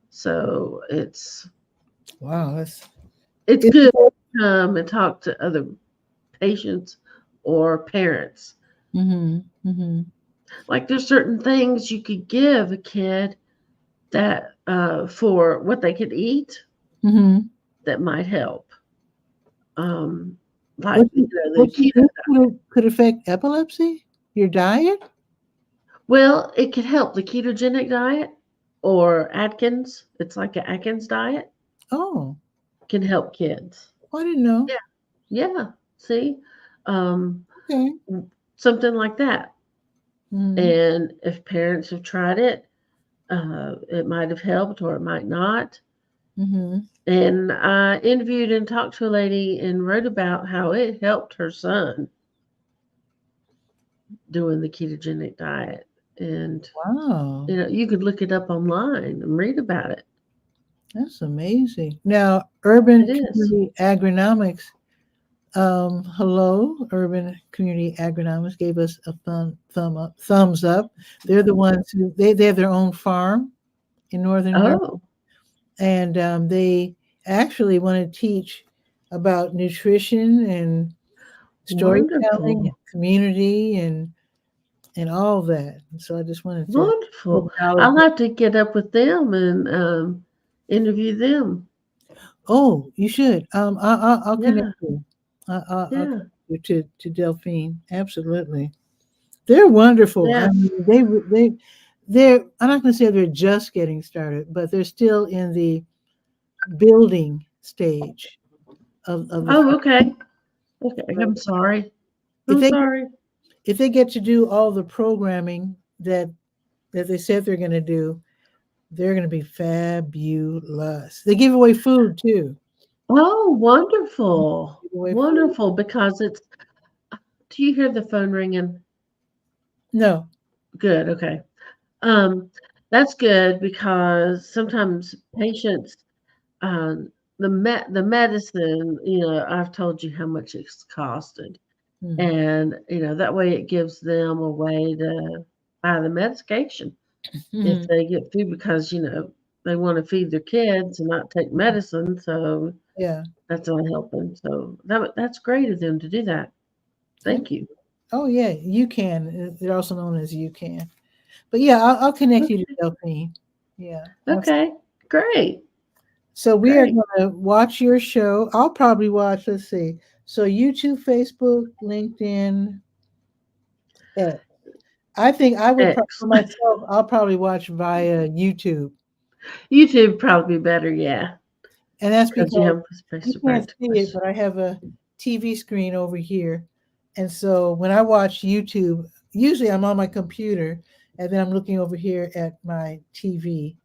so Wow. it's It's good to come and talk to other patients or parents. hmm. Hmm. Like there's certain things you could give a kid that for what they could eat Hmm. that might help. Um, like What you the what you keto. think could affect epilepsy? Your diet? Well, it could help the ketogenic diet or Atkins. It's like an Atkins diet Oh, can help kids. I didn't know. Yeah, yeah. See, um, Okay. something like that. Hmm. And if parents have tried it, it might have helped or it might not. Hmm. And I interviewed and talked to a lady and wrote about how it helped her son doing the ketogenic diet. And Wow, you could look it up online and read about it. that's amazing. Now, It urban is. community agronomics. Hello, urban community agronomics gave us a thumbs up. They're the ones who they have their own farm in northern Virginia, Oh, and they actually want to teach about nutrition and storytelling and wonderful. community and all that. And so I just wanted to Wonderful. acknowledge I'll that. have to get up with them and interview them. Oh, you should. I'll connect Yeah, you. I'll yeah, connect you to Delphine. Absolutely, they're wonderful. I yeah. mean, they're. I'm not going to say they're just getting started, but they're still in the building stage of the. Oh, okay. Okay. I'm sorry. If I'm they sorry. if they get to do all the programming that they said they're going to do, they're going to be fabulous. They give away food too. Oh, Give wonderful. away food. Wonderful, because it's do you hear the phone ringing? No. Good, okay. Um, that's good because sometimes patients, the medicine, I've told you how much it's costed, Hmm. and, that way it gives them a way to buy the medication if Hmm. they get food because, they wanna feed their kids and not take medicine, so Yeah. that's not helping, so that's great of them to do that. Okay. Thank you. Oh yeah, you can. They're also known as you can. But yeah, I'll connect you to Okay, Delphine. Yeah. okay, great, So we are great. going to watch your show. I'll probably watch. Let's see. So YouTube, Facebook, LinkedIn, X. I think I would X. for myself. I'll probably watch via YouTube, YouTube probably be better, yeah, and that's because you because have space you to can't practice. see it, but I have a TV screen over here, and so when I watch YouTube, usually I'm on my computer, and then I'm looking over here at my TV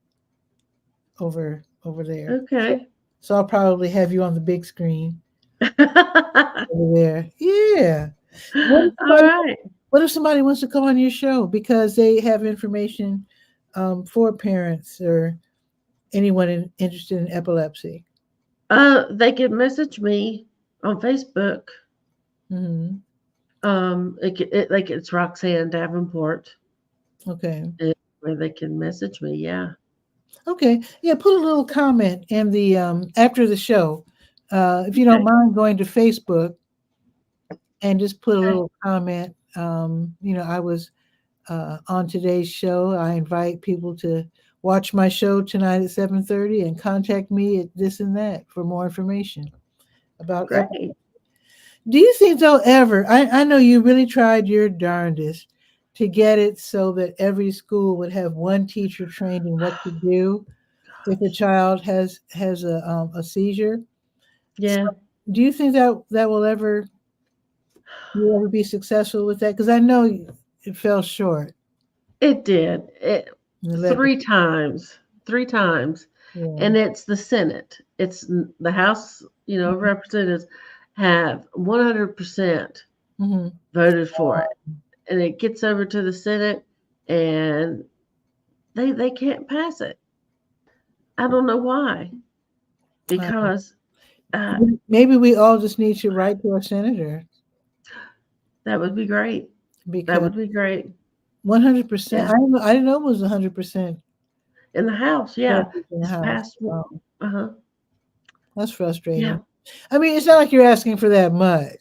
over there. Okay. So I'll probably have you on the big screen over there. Yeah. What if All somebody right. what if somebody wants to come on your show because they have information for parents or anyone interested in epilepsy? They can message me on Facebook. Hmm. Like it's Roxanne Davenport, Okay. where they can message me. Yeah. Okay. Yeah. Put a little comment in the after the show, if you don't Okay. mind going to Facebook and just put a Okay. little comment. I was on today's show. I invite people to watch my show tonight at 7:30 and contact me at this and that for more information about epilepsy. Great. Do you think they'll ever? I know you really tried your darndest to get it so that every school would have one teacher trained in what to do if a child has a seizure. So, Yeah, do you think that will ever you ever be successful with that? Because I know it fell short. it did. It In the leg- 3 times. 3 times. Yeah. And it's the Senate. The House, Representatives have 100% Hmm. voted for it. And it gets over to the Senate and they can't pass it. I don't know why. Because uh, Maybe we all just need to write to our senator that would be great. That because would be great. 100%. Yeah. I didn't know it was 100% In the House, yeah. in the It's House. passed. Wow, Uh-huh. that's Yeah. frustrating. I mean, it's not like you're asking for that much.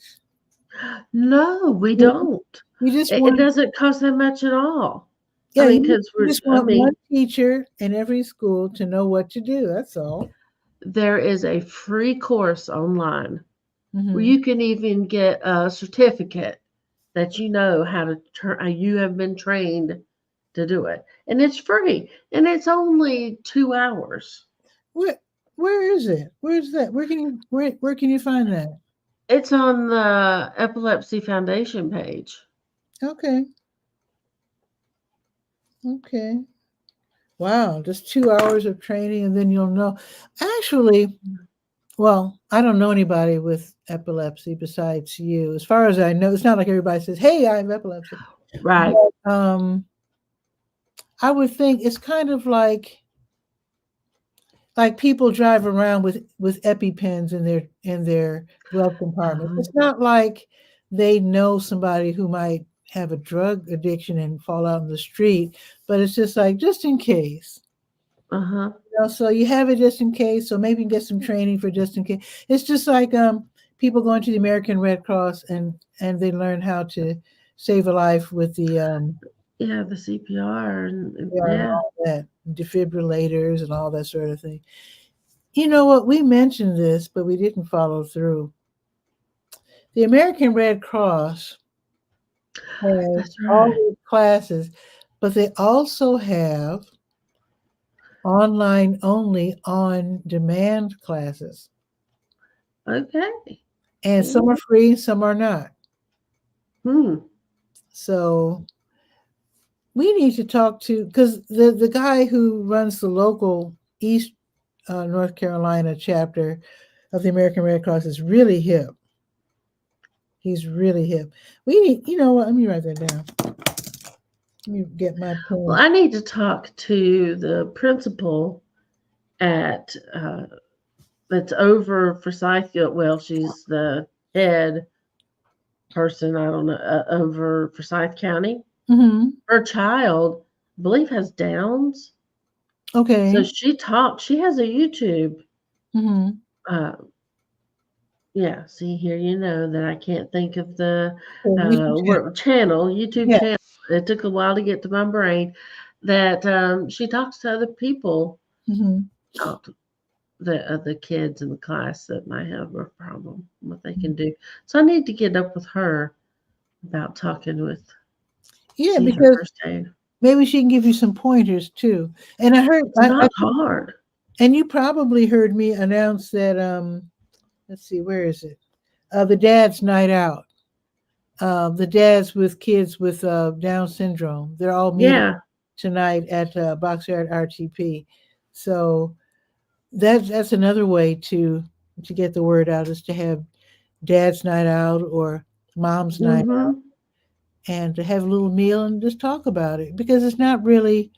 No, we You don't. you just It want, doesn't cost that much at all. I yeah, mean, because you just want one teacher in every school to know what to do. That's all. there is a free course online where Hmm. you can even get a certificate that you know how you have been trained to do it. And it's free. And it's only 2 hours. Where where is it? Where's that? Where can you find that? It's on the Epilepsy Foundation page. Okay, okay. Wow, just 2 hours of training and then you'll know. Actually, well, I don't know anybody with epilepsy besides you. As far as I know, it's not like everybody says, "Hey, I have epilepsy." Right. But I would think it's kind of like people drive around with EpiPens in their glove compartment. Uh-huh. It's not like they know somebody who might have a drug addiction and fall out in the street, but it's just like just in case. Uh-huh. So you have it just in case. So maybe you can get some training for just in case. It's just like people going to the American Red Cross and they learn how to save a life with the Yeah, the CPR and yeah, and yeah. all that defibrillators and all that sort of thing. You know what? We mentioned this, but we didn't follow through. The American Red Cross has That's all right. these classes, but they also have online only on demand classes. Okay. And some Mm. are free, some are not. Hmm. So we need to talk to, because the guy who runs the local East North Carolina chapter of the American Red Cross is really hip. He's really hip. We need, you know what? Let me write that down. Let me get my pen. Well, I need to talk to the principal at that's over Forsythfield. Well, she's the head person. I don't know over Forsyth County. Mm-hmm. Her child, I believe, has Downs. Okay. So she talks. She has a YouTube. Mm-hmm. Yeah. See here, you know that I can't think of the channel. YouTube Yeah. channel. It took a while to get to my brain. That she talks to other people Mm-hmm. about the kids in the class that might have a problem, what they can do. So I need to get up with her about talking with Yeah, see her because first aid. maybe she can give you some pointers too. And I heard, It's not hard. and you probably heard me announce that. Let's see, where is it? The Dad's Night Out. The dads with kids with Down syndrome. They're all meeting Yeah. tonight at Boxyard RTP. So that's another way to get the word out, is to have Dad's Night Out or Mom's Night Out, Mm-hmm. and to have a little meal and just talk about it, because it's not really,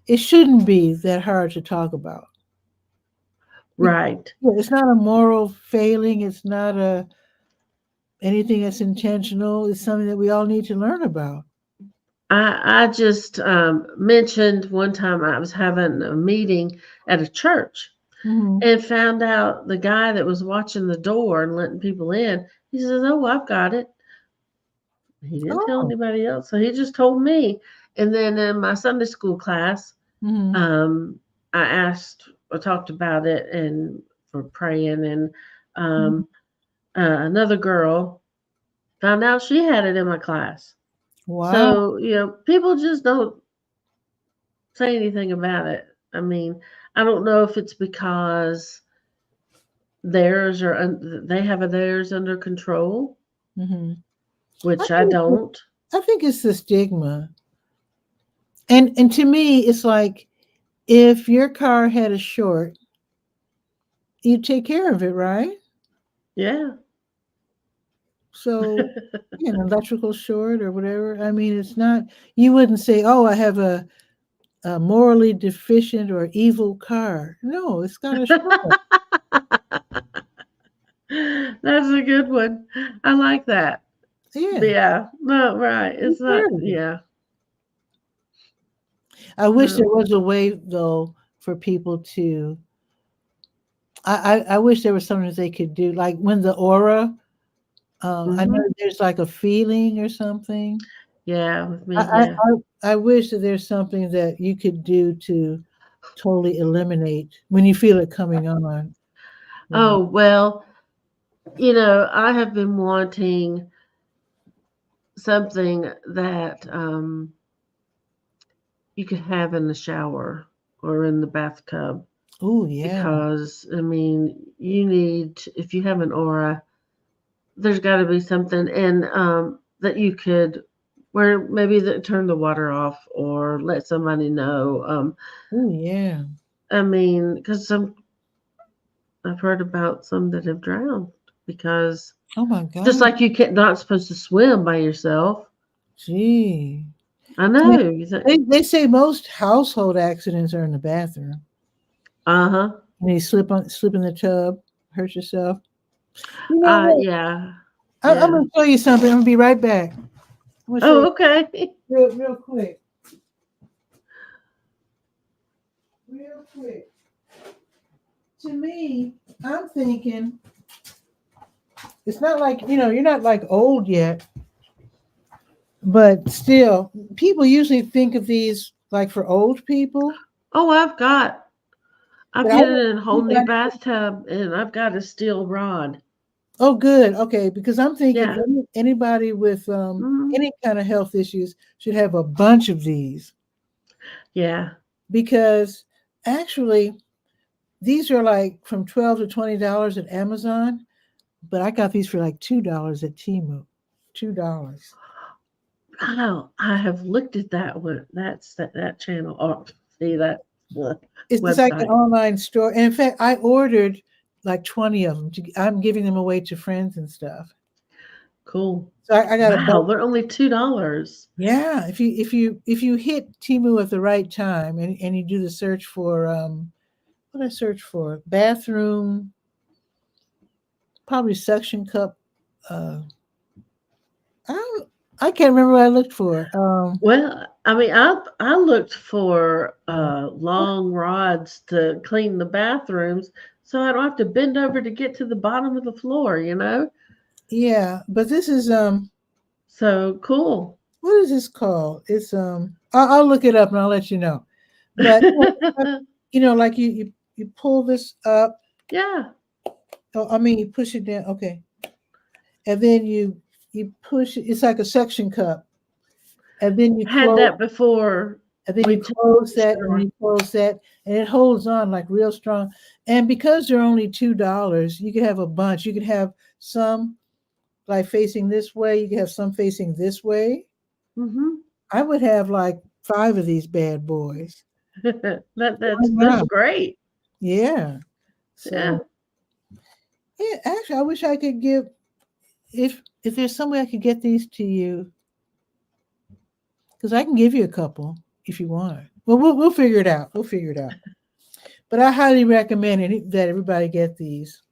it shouldn't be that hard to talk about. Right. It's not a moral failing. It's not anything that's intentional. It's something that we all need to learn about. I just mentioned one time I was having a meeting at a church Mm-hmm. and found out the guy that was watching the door and letting people in, he says, "Oh, I've got it." He didn't tell Oh. anybody else, so he just told me. And then in my Sunday school class, Mm-hmm. I talked about it and for praying, and Mm-hmm. another girl found out she had it in my class. Wow. So, people just don't say anything about it. I mean, I don't know if it's because they have theirs under control, Mm-hmm. which I don't. I think it's the stigma. And to me, it's like, if your car had a short, you take care of it, right? Yeah. So, an electrical short or whatever. I mean, it's not, you wouldn't say, oh, I have a morally deficient or evil car. No, it's got a short. That's a good one. I like that. Yeah. Yeah. No, right. Take It's care not, of it. yeah. I wish there No. was a way, though, for people to, I wish there was something that they could do, like when the aura, I know Hmm. there's like a feeling or something. Yeah, with me, I, yeah. I wish that there's something that you could do to totally eliminate when you feel it coming on. Oh, well, I have been wanting something that you could have in the shower or in the bathtub Oh, yeah. because, I mean, if you have an aura, there's got to be something and that you could where maybe turn the water off or let somebody know. Oh, yeah. I mean, because I've heard about some that have drowned because Oh, my just God. like you can't not supposed to swim by yourself. Gee. I Yeah, know. You think, they say most household accidents are in the bathroom. uh-huh. And you slip in the tub, hurt yourself. You know what? Yeah. I'm Yeah. gonna show you something. I'm gonna be right back. I'm gonna show you Oh, okay. real quick. Real quick. To me, I'm thinking it's not like, you're not like old yet, but still, people usually think of these like for old people. Oh, I've But I hit it want in a whole new anybody. bathtub and I've got a steel rod. Oh, good. Okay, because I'm thinking Yeah. anybody with Hmm. any kind of health issues should have a bunch of these, Yeah. because actually these are like from $12 to $20 at Amazon, but I got these for like $2 at Temu. $2. Oh, I have looked at that one. That's that channel. Oh, see that It's like an website. online store. And in fact, I ordered like 20 of them. I'm giving them away to friends and stuff. Cool. So I got a Wow, bunch. they're only $2. Yeah, if you hit Timu at the right time and you do the search for what did I search for? Bathroom, probably suction cup. Uh, I don't, I can't remember what I looked for. Well, I mean, I looked for Uh, long rods to clean the bathrooms, so I don't have to bend over to get to the bottom of the floor. yeah, but this is So cool. what is this called? It's I'll look it up and I'll let you know. But like you pull this up. Yeah, Oh, I mean, you push it down. Okay, and then you push it. It's like a suction cup, and then you had close, that before and then we you took close the that, and then shower. you close that, and it holds on like real strong. And because they're only $2, you could have a bunch. You could have some like facing this way. You could have some facing this way. Hmm. I would have like 5 of these bad boys. Why That's not? great. Yeah. Yeah. So yeah, actually, I wish I could give if there's some way I could get these to you because I can give you a couple if you want. Well, we'll figure it out. We'll figure it out. But I highly recommend that everybody get these.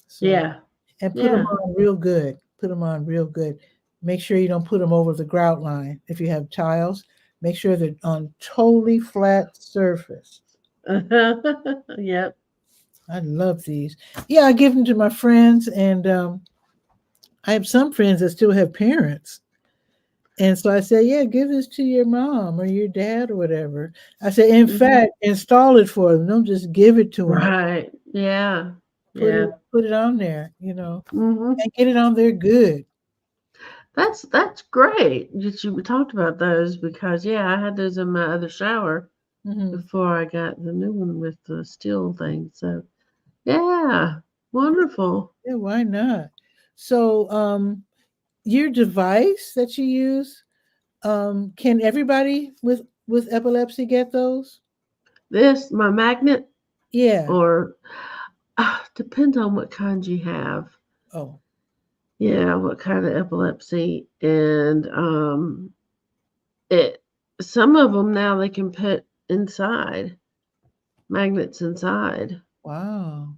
So Yeah. and put them Yeah. on real good. Put them on real good. Make sure you don't put them over the grout line. If you have tiles, make sure they're on totally flat surface. Yep. I love these. Yeah, I give them to my friends, and I have some friends that still have parents. And so I said, yeah, give this to your mom or your dad or whatever. I said, in Hmm. fact, install it for them. Don't just give it to them. Right. Yeah. Put it Yeah. put it on there, Hmm. and get it on there good. That's great that you talked about those because yeah, I had those in my other shower Hmm. before I got the new one with the steel thing. So yeah, wonderful. Yeah, why not? So, your device that you use, can everybody with epilepsy get those? This my magnet Yeah. or depends on what kind you have. Oh, Yeah, what kind of epilepsy and it some of them now they can put inside magnets inside. wow.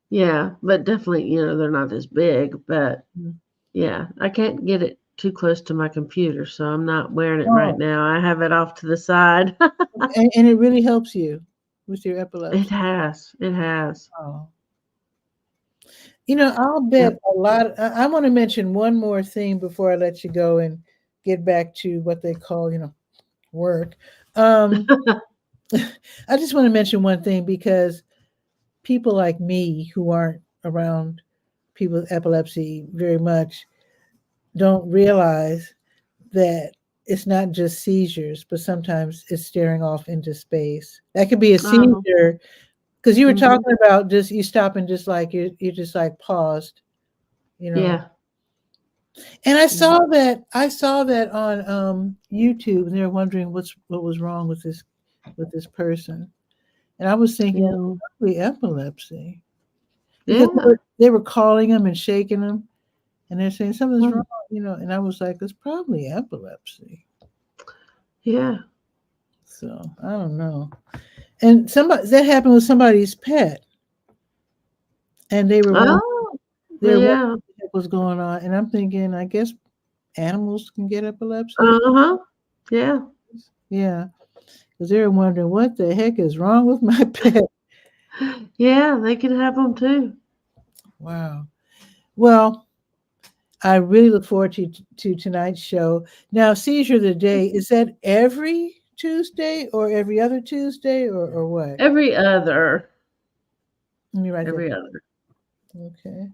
Yeah, but definitely, they're not as big, but Mhm. yeah, I can't get it too close to my computer, so I'm not wearing it right Oh, now. I have it off to the side. and it really helps you with your It epilepsy. has. It has. Oh. I'll Yep. bet a lot. I want to mention one more thing before I let you go and get back to what they call, work. Um, I just want to mention one thing because people like me who aren't around people with epilepsy very much don't realize that it's not just seizures, but sometimes it's staring off into space. That could be a Oh, seizure because you were mhm. talking about just you stop and just like you just like paused, you know. Yeah. And Yeah. I saw that on YouTube, and they were wondering what was wrong with this person. And I was thinking, well, Yeah. probably epilepsy because Yeah. they were calling him and shaking him, and they're saying something's wrong, Mm. And I was like, it's probably epilepsy. Yeah. So I don't know. And somebody that happened with somebody's pet, and Oh, they were wondering yeah. what the heck was going on. And I'm thinking, I guess animals can get epilepsy. Uh-huh. Yeah. Yeah, because they were wondering what the heck is wrong with my pet. Yeah, they can have them too. Wow. Well, I really look forward to tonight's show. Now, seizure of the day, is that every Tuesday or every other Tuesday or what? Every other. Let me write that Every other. down. Okay.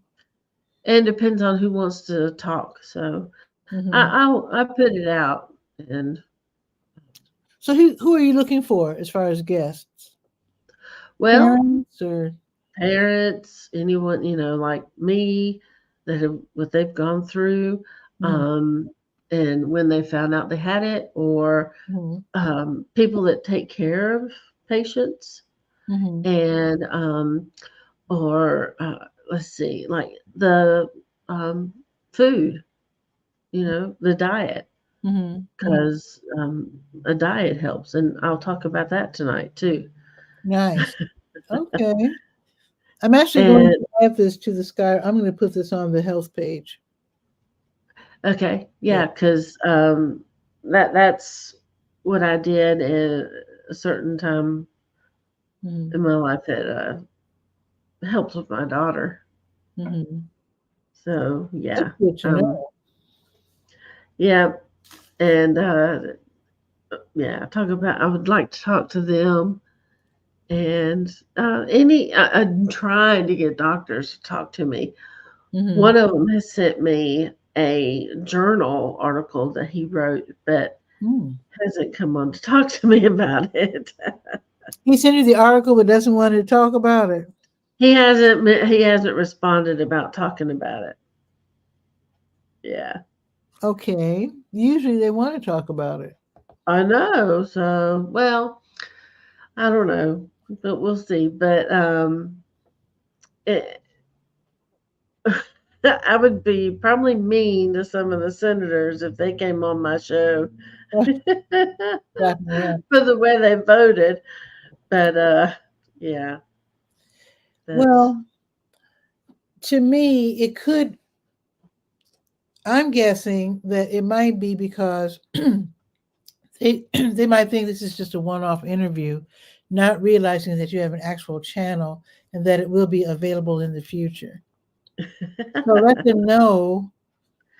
And depends on who wants to talk. So Hmm. I put it out and So who are you looking for as far as guests? well, Parents or parents, anyone, like me that have what they've gone through. mhm. Um, and when they found out they had it, or Mhm. people that take care of patients, Mhm. and or let's see, like the um, food, the diet, Mhm. Mhm. because a diet helps, and I'll talk about that tonight too. Nice. Okay. I'm actually going And to add this to the sky. I'm going to put this on the health page. okay, Yeah. yeah, because that's what I did at a certain time Mhm. in my life that helps with my daughter. Mhm. So That's yeah, good to um, know. yeah, and yeah, talk about. I would like to talk to them, and I'm trying to get doctors to talk to me. Mhm. One of them has sent me a journal article that he wrote, but Mm. hasn't come on to talk to me about it. He sent you the article but doesn't want to talk about it. He hasn't responded about talking about it. Yeah. Okay. Usually they want to talk about it. I know. So, well, I don't know, but we'll see. But it, I would be probably mean to some of the senators if they came on my show for Yeah. the way they voted. But yeah, that's Well, to me, it could. I'm guessing that it might be because they might think this is just a one-off interview, not realizing that you have an actual channel and that it will be available in the future. So let them know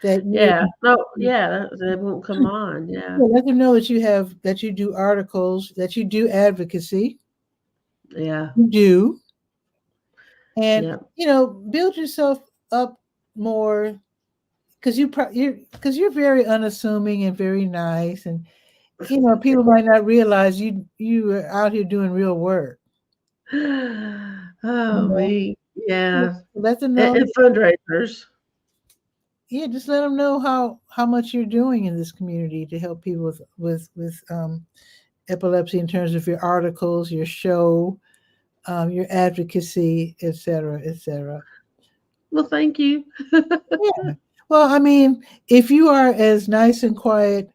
that you yeah. No, yeah, they won't come on. Yeah, yeah, let them know that you do articles, that you do advocacy, yeah, you do, and yeah. build yourself up more because you're very unassuming and very nice, and people might not realize you are out here doing real work. You Oh, know, me. Yeah, Yeah. let them And, know. and fundraisers. Yeah, just let them know how much you're doing in this community to help people with epilepsy in terms of your articles, your show, your advocacy, et cetera, et cetera. Well, thank you. Yeah. Well, I mean, if you are as nice and quiet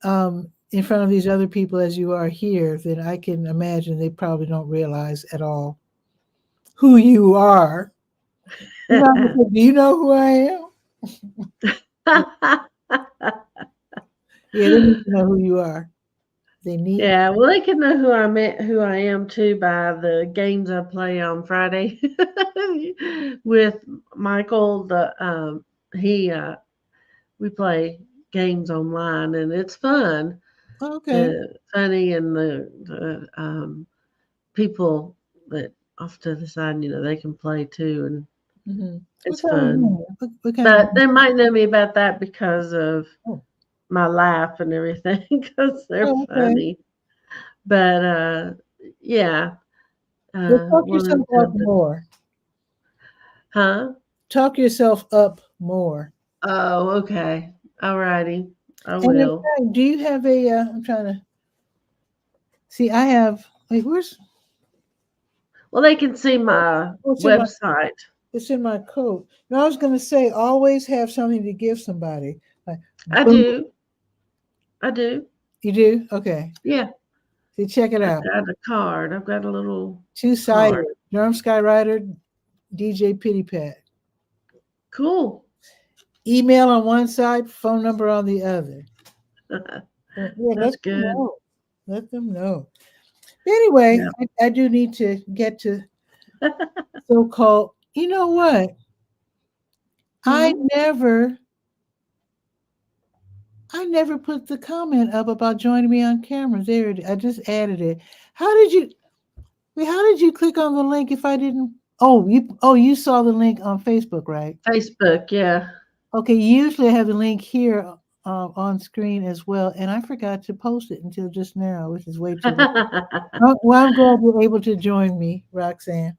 in front of these other people as you are here, then I can imagine they probably don't realize at all who you are. You know, do you know who I am? Yeah, they need to know who you are. They need. Yeah, well, they can know who I am too by the games I play on Friday with Michael. He we play games online, and it's fun, Okay. funny, and the people that off to the side, they can play too, and Mm-hmm. What it's kind of fun. game? What kind of But game? they might know me about that because of Oh, my laugh and everything, because they're oh, okay. funny. But yeah, Well, talk one of yourself up them. more. Huh? Talk yourself up more. Oh, okay. All righty. I And in will. fact, do you have a? I'm trying to see. I have. Wait, where's? Well, they can see Oh, my it's in my. website. It's in my coat. No, I was going to say always have something to give somebody. Like, I boom. do. I do. You do? Okay. Yeah. See, check it I've out. got a card. I've got a little Two-sided. card. Drum Skyrider, DJ Pity Pat. Cool. Email on one side, phone number on the other. Yeah, That's let them good. know. Let them know. Anyway, Yeah. I do need to get to so-called. You know what? I Hmm. never, I never put the comment up about joining me on camera. There, I just added it. How did you? Wait, how did you click on the link if I didn't? Oh, you saw the link on Facebook, right? Facebook. Yeah. Okay, usually I have the link here on screen as well, and I forgot to post it until just now, which is way too late. Well, I'm glad you're able to join me, Roxanne.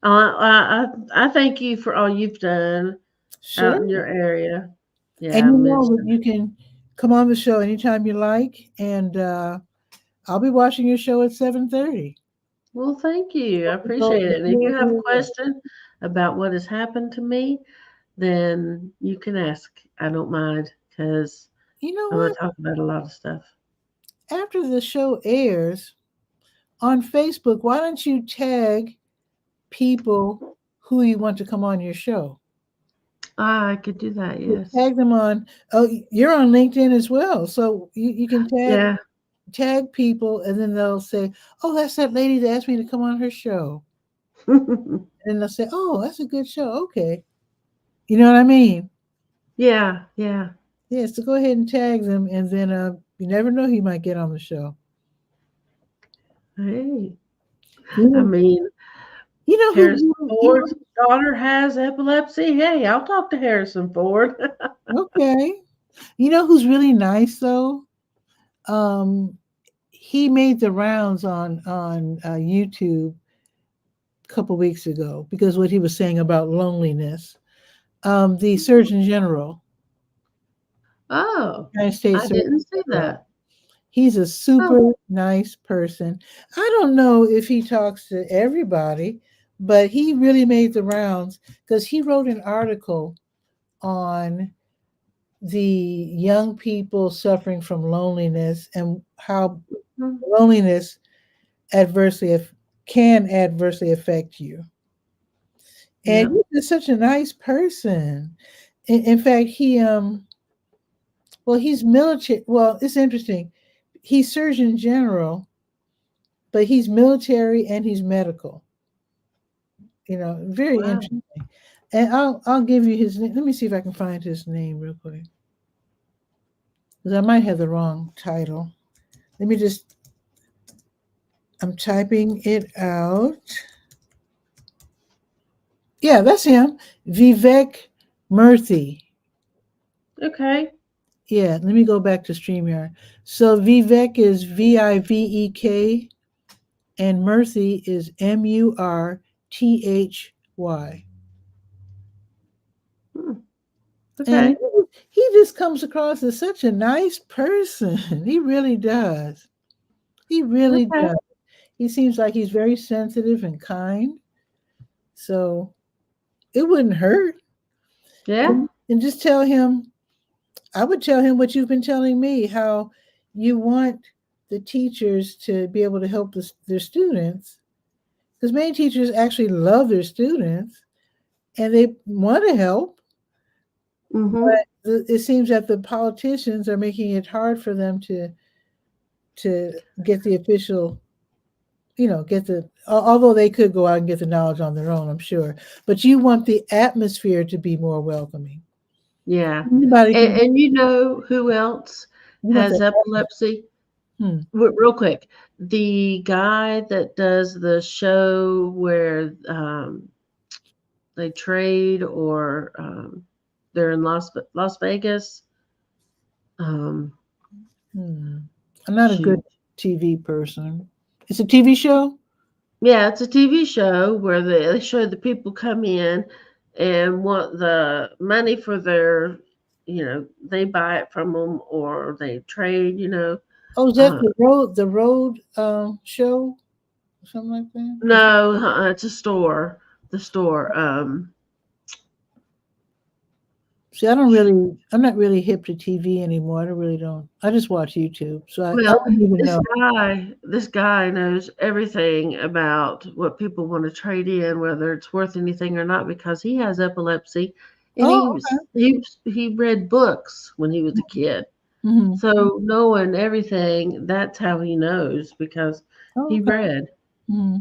I thank you for all you've done Sure. out in your area. Yeah, And you Midge. know that you can come on the show anytime you like, and I'll be watching your show at 7:30. Well, thank you. I So appreciate it. And if you have a question about what has happened to me, then you can ask. I don't mind because you know I'm going what? to talk about a lot of stuff. After the show airs on Facebook, why don't you tag people who you want to come on your show? Ah, I could do that. You Yes. tag them on. Oh, you're on LinkedIn as well, so you can Yeah. tag people, and then they'll say, "Oh, that's that lady that asked me to come on her show." And they'll say, "Oh, that's a good show." Okay, you know what I mean? Yeah. Yeah. Yeah. So go ahead and tag them, and then you never know who you might get on the show. Hey. You I know, mean, you know Harrison who? Ford's daughter has epilepsy. Hey, I'll talk to Harrison Ford. Okay. You know who's really nice though? Um, he made the rounds on YouTube a couple weeks ago because what he was saying about loneliness. The Surgeon General, Oh, United States I Surgeon didn't see General. that. He's a Oh, super nice person. I don't know if he talks to everybody, but he really made the rounds because he wrote an article on the young people suffering from loneliness and how mm, loneliness can adversely affect you. And yeah. he's such a nice person. In fact, he's military. Well, it's interesting. He's Surgeon General, but he's military and he's medical. Very Wow. interesting. And I'll give you his name. Let me see if I can find his name real quick, because I might have the wrong title. Let me just. I'm typing it out. Yeah, that's him, Vivek Murthy. Okay. Yeah, let me go back to StreamYard. So Vivek is Vivek, and Murthy is Murthy. Hmm, And okay. he just comes across as such a nice person. He really does. He really Okay. does. He seems like he's very sensitive and kind. So it wouldn't hurt. Yeah. And just tell him, I would tell him what you've been telling me, how you want the teachers to be able to help their students. Because many teachers actually love their students and they want to help, Mm-hmm. but it seems that the politicians are making it hard for them to get the official, get although they could go out and get the knowledge on their own, I'm sure. But you want the atmosphere to be more welcoming. Yeah. Anybody can, And you know who else you want has that. epilepsy? Hmm. Real quick, the guy that does the show where they trade or they're in Las Vegas. Um, Hmm. I'm not a good shoot. TV person. It's a TV show? Yeah, it's a TV show where they show the people come in and want the money for their, they buy it from them or they trade. Oh, is that Uh, the road show? Something like that? no, it's a store. The store. See, I'm not really hip to TV anymore. Don't. I just watch YouTube. So I Well, wouldn't even this know. guy knows everything about what people want to trade in, whether it's worth anything or not, because he has epilepsy, and Oh, he read books when he was a kid. hmm. So knowing everything, that's how he knows because Oh, he okay. read. Hmm.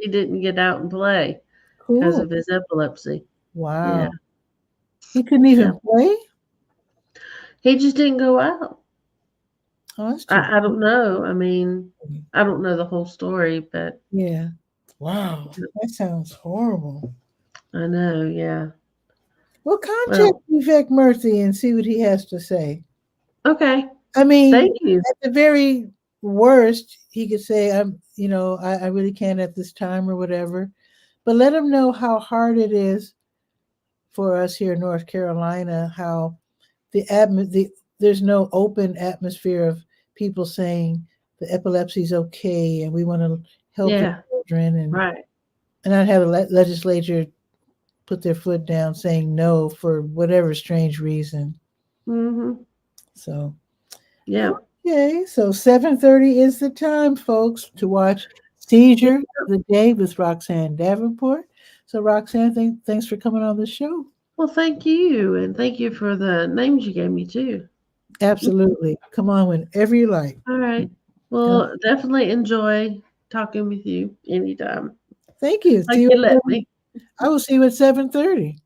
He didn't get out and play because Cool. of his epilepsy. Yeah, Wow. He couldn't even yeah. play? He just didn't go out. Oh, that's too I don't know. I mean, bad. I don't know the whole story, but Yeah. Wow. That sounds horrible. I know. Yeah. Well, contact Well, Vivek Murthy and see what he has to say. okay. I mean, Thank you. at the very worst, he could say, I really can't at this time or whatever. But let him know how hard it is for us here in North Carolina, how there's no open atmosphere of people saying the epilepsy is okay and we want to help the Yeah. children, Right. and not have the legislature put their foot down saying no for whatever strange reason. Mm-hmm. So Yeah. okay, so 7:30 is the time, folks, to watch Seizure of the Day with Roxanne Davenport. So Roxanne, thanks for coming on the show. Well, thank you, and thank you for the names you gave me too. Absolutely. Come on whenever you like. All right. Uh, Well, definitely enjoy talking with you anytime. Thank you. Like See you you let me. I will see you at 7:30.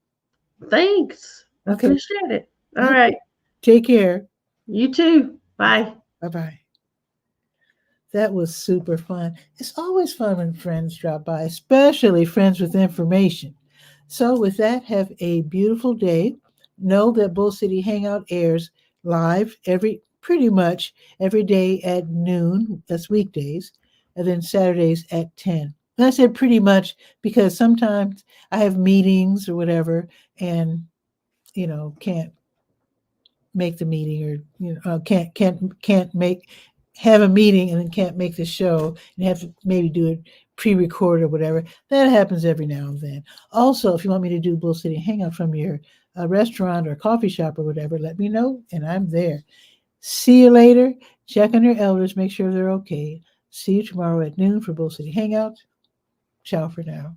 Thanks. I Okay. appreciate it. All right. Take care. You too. Bye. Bye-bye. That was super fun. It's always fun when friends drop by, especially friends with information. So, with that, have a beautiful day. Know that Bull City Hangout airs live pretty much every day at noon. That's weekdays, and then Saturdays at 10. And I said pretty much because sometimes I have meetings or whatever, and can't make the meeting, or can't make have a meeting and then can't make the show and have to maybe do it pre-record or whatever. That happens every now and then. Also, if you want me to do Bull City Hangout from your restaurant or coffee shop or whatever, let me know and I'm there. See you later. Check on your elders, make sure they're okay. See you tomorrow at noon for Bull City Hangout. Ciao for now.